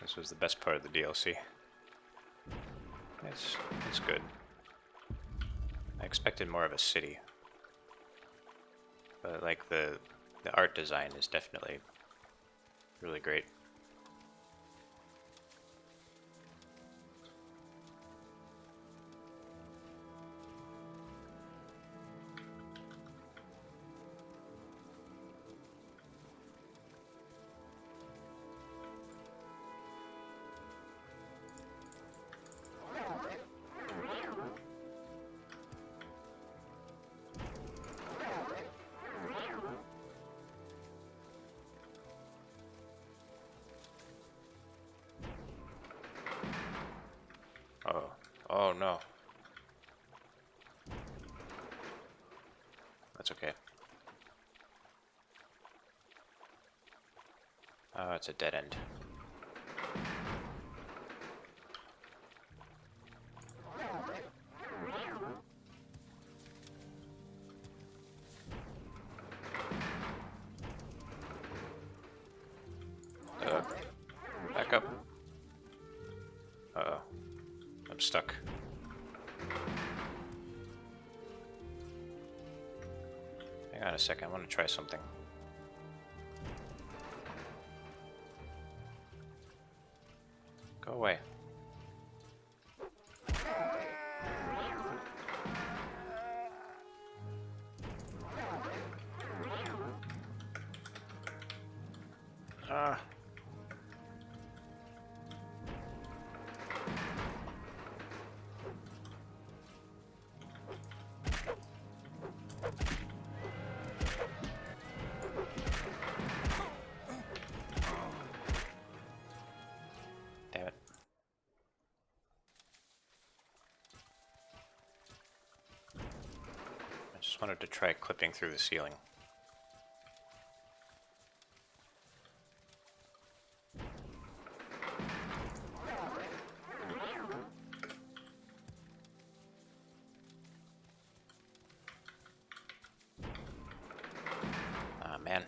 [SPEAKER 5] This was the best part of the DLC. It's good. I expected more of a city, but like the art design is definitely really great. Oh no. That's okay. Oh, it's a dead end. Back up. Uh-oh. I'm stuck. Hang on a second, I want to try something. Go away. Ah. Damn it. I just wanted to try clipping through the ceiling. Ah, man.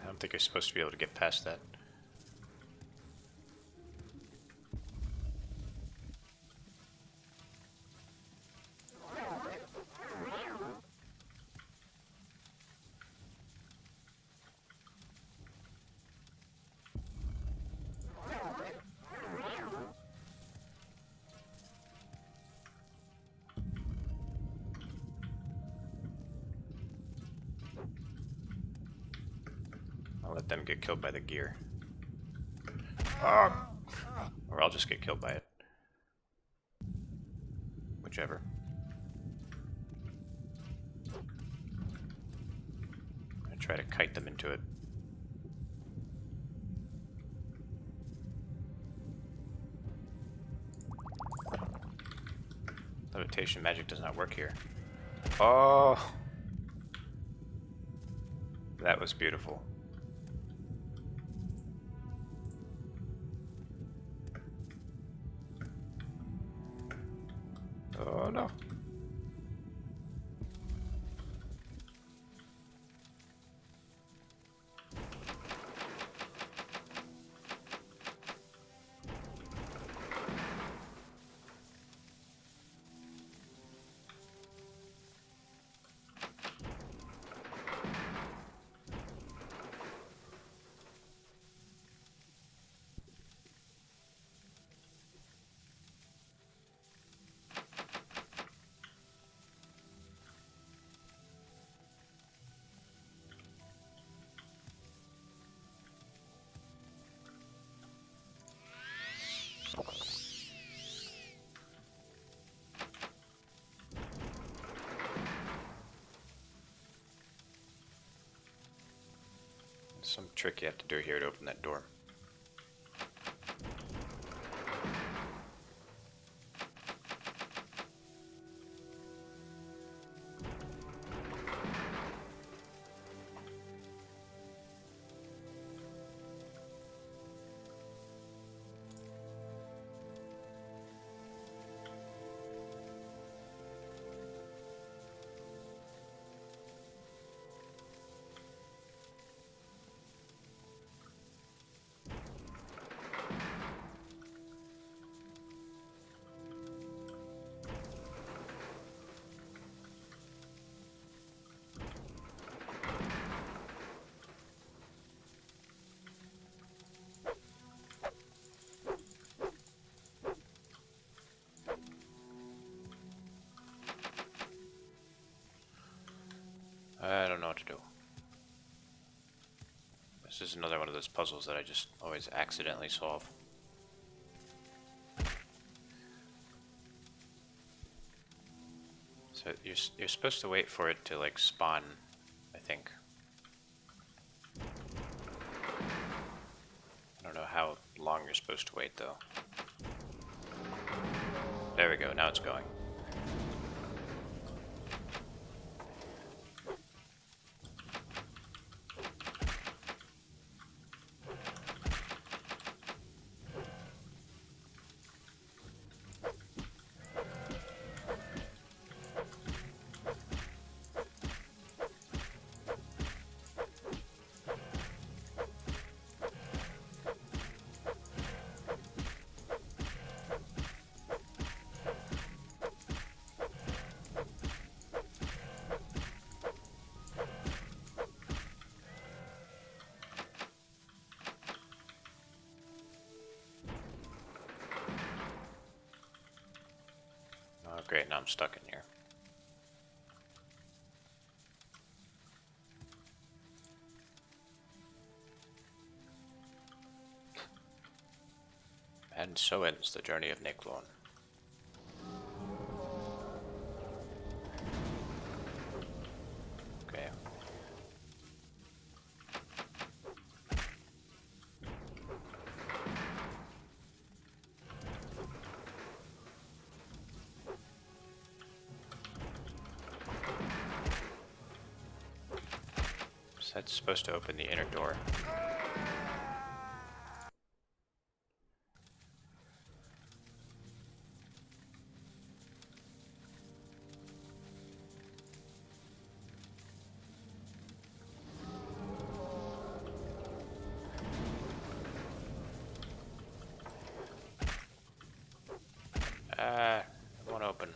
[SPEAKER 5] I don't think you're supposed to be able to get past that. I'll let them get killed by the gear. Or I'll just get killed by it. Whichever. I try to kite them into it. Levitation magic does not work here. Oh! That was beautiful. Oh no. Some trick you have to do here to open that door. I don't know what to do. This is another one of those puzzles that I just always accidentally solve. So you're supposed to wait for it to like spawn, I think. I don't know how long you're supposed to wait though. There we go, now it's going. Oh great, now I'm stuck in here. And so ends the journey of Nicklorn. Okay. So that's supposed to open the inner door. It won't open.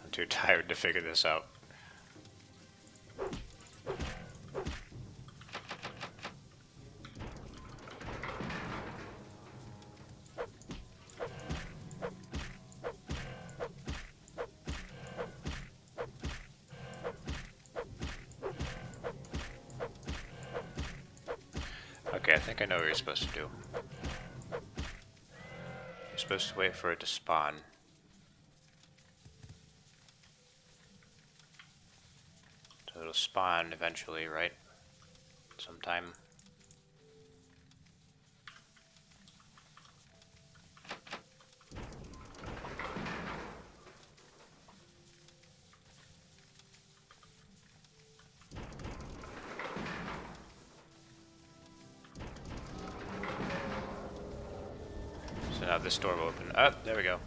[SPEAKER 5] I'm too tired to figure this out. Okay, I think I know what you're supposed to do. You're supposed to wait for it to spawn. So it'll spawn eventually, right? Sometime. So now this door will open. Oh, there we go.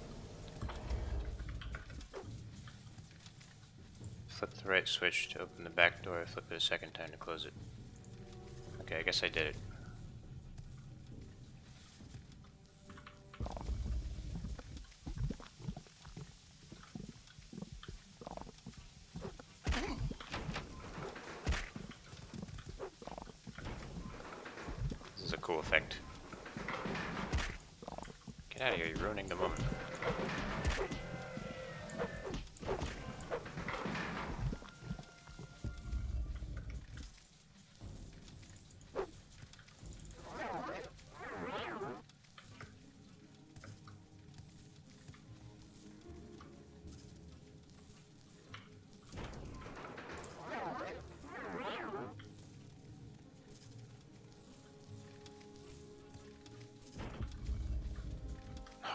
[SPEAKER 5] Flip the right switch to open the back door, flip it a second time to close it. Okay, I guess I did it. This is a cool effect. Get out of here, you're ruining the moment.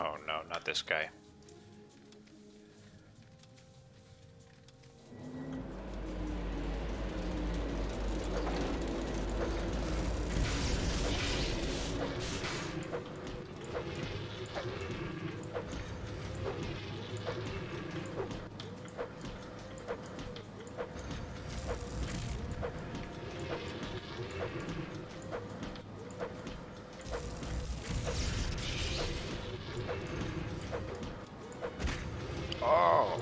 [SPEAKER 5] Oh no, not this guy. Oh!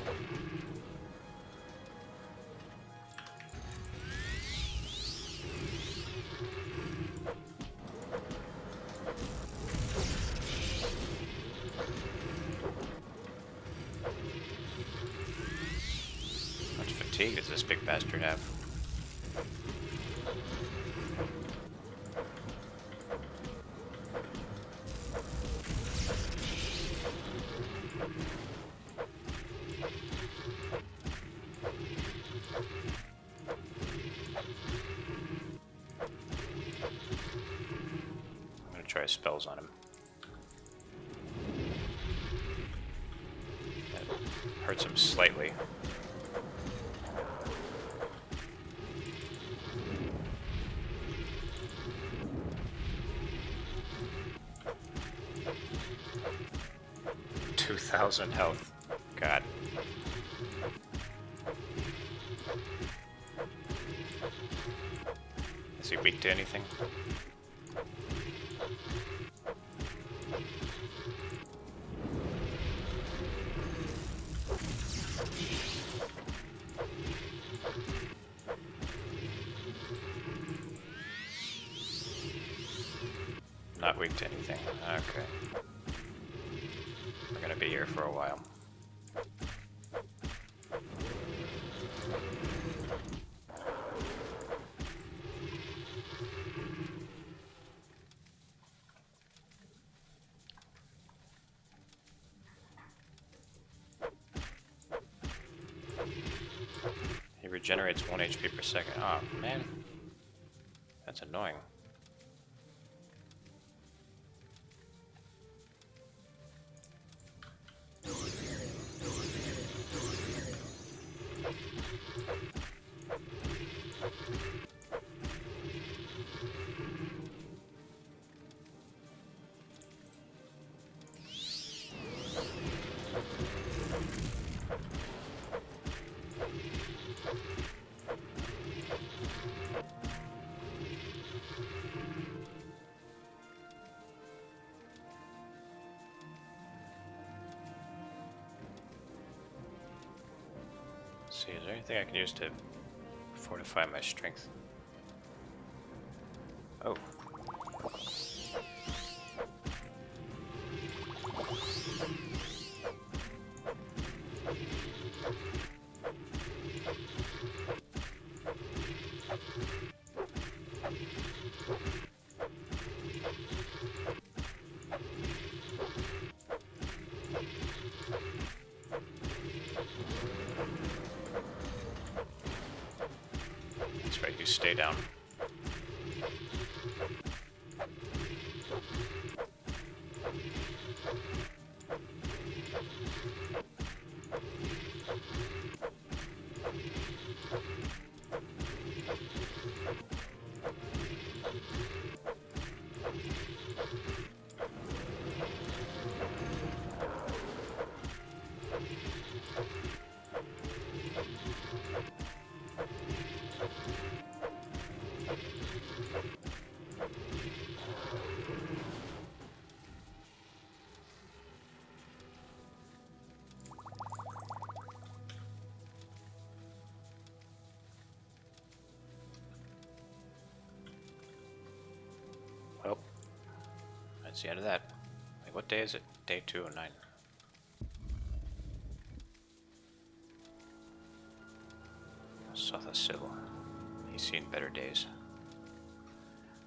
[SPEAKER 5] How much fatigue does this big bastard have? I'm gonna try spells on him. That hurts him slightly. $2,000 health. God. Is he weak to anything? Not weak to anything. Okay. We're gonna be here for a while. He regenerates 1 HP per second. Oh, man. That's annoying. Let's see, is there anything I can use to fortify my strength? Oh. That's right, you stay down. Well, that's the end of that. Wait, what day is it? Day 209. Sothasil. He's seen better days.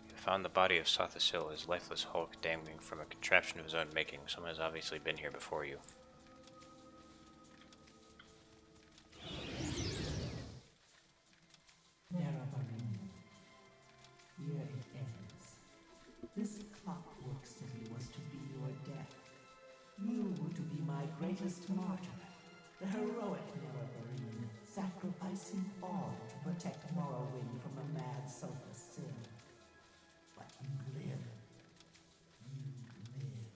[SPEAKER 5] You found the body of Sothasil, his lifeless hulk dangling from a contraption of his own making. Someone has obviously been here before you.
[SPEAKER 1] Naravarin. Here it ends. This clockwork city was to be your death. You were to be my greatest martyr, the heroic Naravarin, sacrificing all to protect Morrowind from a mad Sothasil. But you live. You live.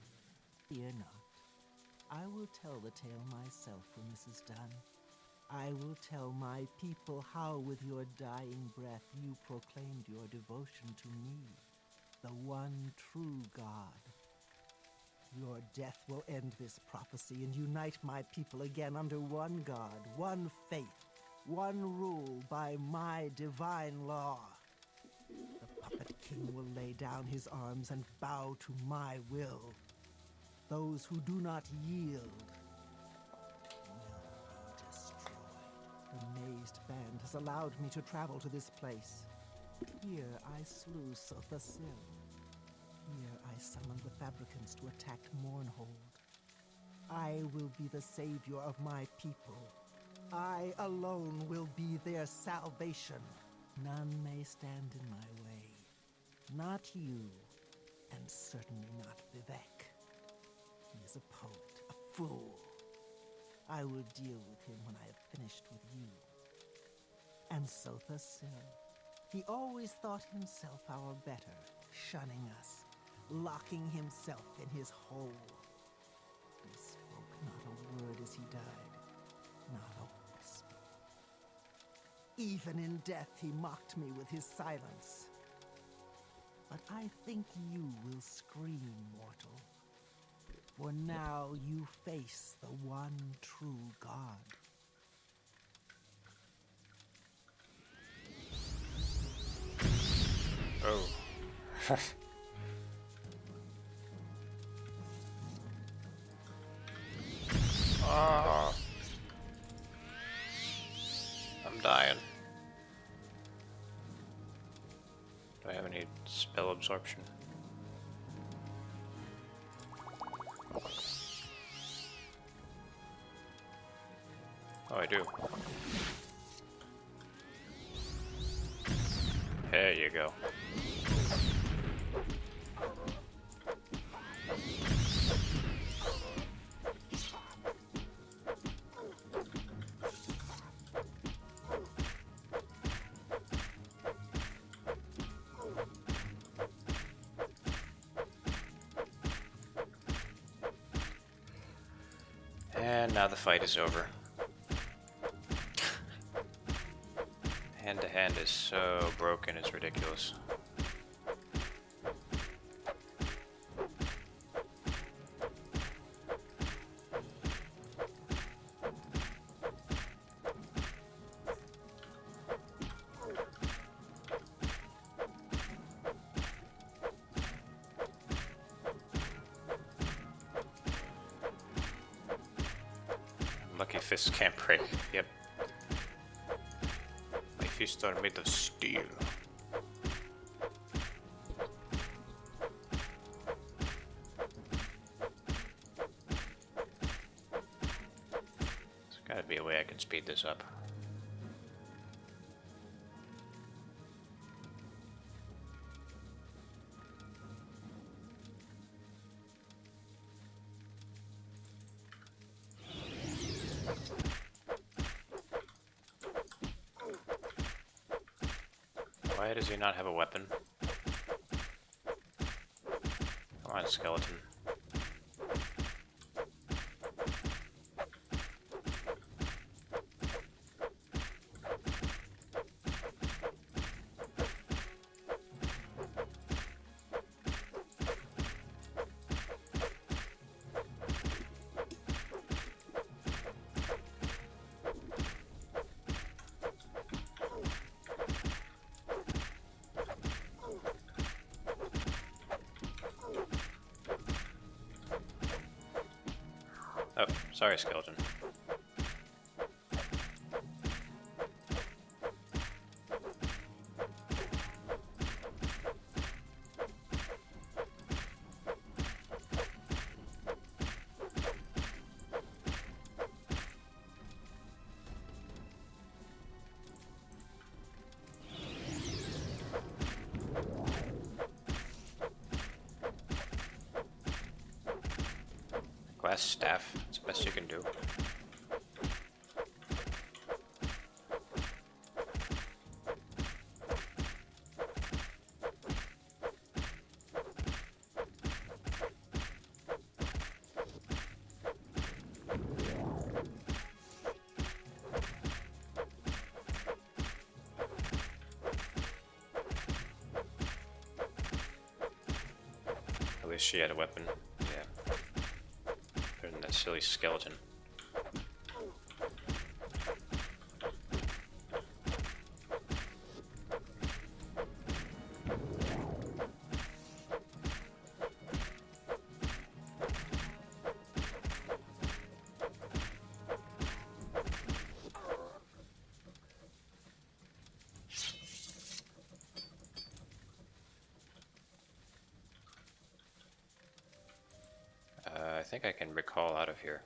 [SPEAKER 1] Fear not. I will tell the tale myself when this is done. I will tell my people how with your dying breath you proclaimed your devotion to me, the one true God.
[SPEAKER 9] Your death will end this prophecy and unite my people again under one God, one faith, one rule by my divine law. The puppet king will lay down his arms and bow to my will. Those who do not yield will be destroyed. The mazed band has allowed me to travel to this place. Here I slew Sothasil. Here I summoned the Fabricants to attack Mournhold. I will be the savior of my people. I alone will be their salvation. None may stand in my way. Not you, and certainly not Vivek. He is a poet, a fool. I will deal with him when I have finished with you. And Sothasil. He always thought himself our better, shunning us, locking himself in his hole. He spoke not a word as he died, not a whisper. Even in death he mocked me with his silence. But I think you will scream, mortal. For now you face the one true God.
[SPEAKER 5] Oh. Ah. I'm dying. Do I have any spell absorption? Oh, I do. There you go. And now the fight is over. Hand to hand is so broken, it's ridiculous. Lucky fists can't break. Yep. My fists are made of steel. There's gotta be a way I can speed this up. Why does he not have a weapon? Come on, skeleton. Oh, sorry, skeleton. Glass staff, that's the best you can do. At least she had a weapon, yeah. silly skeleton. I think I can recall out of here.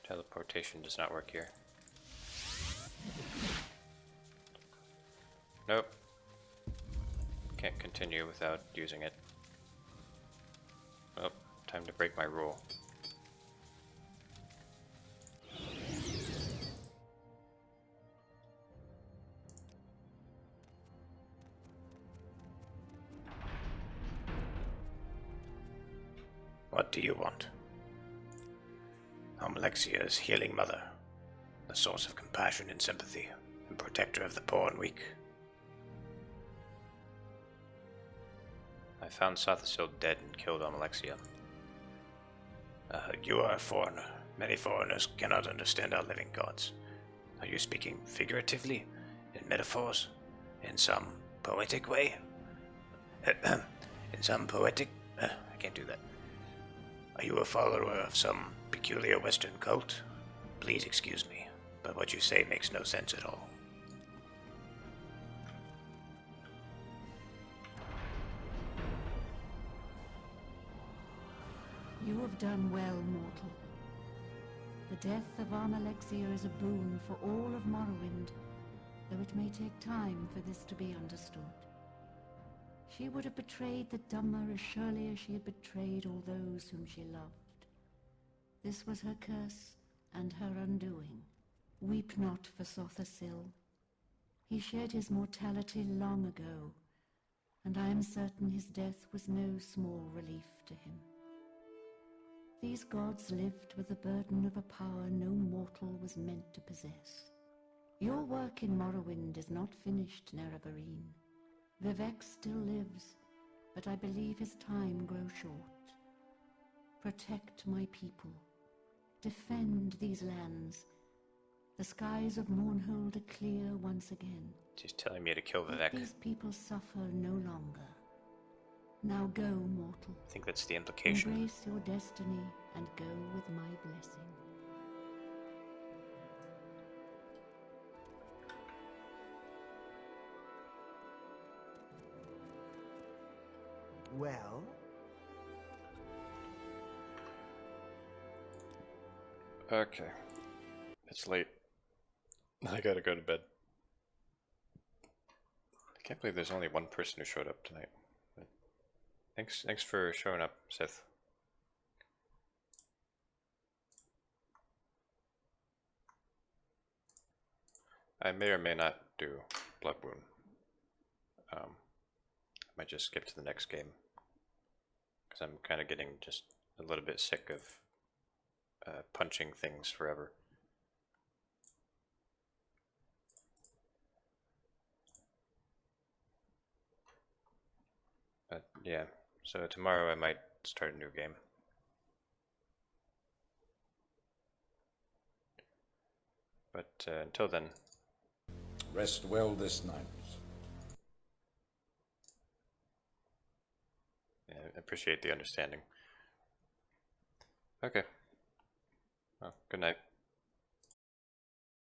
[SPEAKER 5] Teleportation does not work here. Nope. Can't continue without using it. Oh, time to break my rule.
[SPEAKER 6] What do you want? I'm Alexia's healing mother, the source of compassion and sympathy, and protector of the poor and weak.
[SPEAKER 5] I found Sothisil dead and killed Alexia.
[SPEAKER 6] You are a foreigner. Many foreigners cannot understand our living gods. Are you speaking figuratively, in metaphors, in some poetic way? In some poetic... I can't do that. Are you a follower of some peculiar Western cult? Please excuse me, but what you say makes no sense at all.
[SPEAKER 3] You have done well, mortal. The death of Alexia is a boon for all of Morrowind, though it may take time for this to be understood. She would have betrayed the Dhamma as surely as she had betrayed all those whom she loved. This was her curse and her undoing. Weep not for Sothisil. He shed his mortality long ago, and I am certain his death was no small relief to him. These gods lived with the burden of a power no mortal was meant to possess. Your work in Morrowind is not finished, Nerevarine. Vivek still lives, but I believe his time grows short. Protect my people. Defend these lands. The skies of Mournhold are clear once again.
[SPEAKER 5] She's telling me to kill
[SPEAKER 3] Let
[SPEAKER 5] Vivek.
[SPEAKER 3] these people suffer no longer. Now go, mortal.
[SPEAKER 5] I think that's the implication.
[SPEAKER 3] Embrace your destiny and go with my blessing.
[SPEAKER 9] Well,
[SPEAKER 5] Okay. It's late. I gotta go to bed. I can't believe there's only one person who showed up tonight. But thanks for showing up, Sith. I may or may not do Blood Wound. I might just skip to the next game. Because I'm kind of getting just a little bit sick of punching things forever. But yeah, so tomorrow I might start a new game. But until then,
[SPEAKER 10] Rest well this night.
[SPEAKER 5] yeah, I appreciate the understanding. Okay. Well, good night.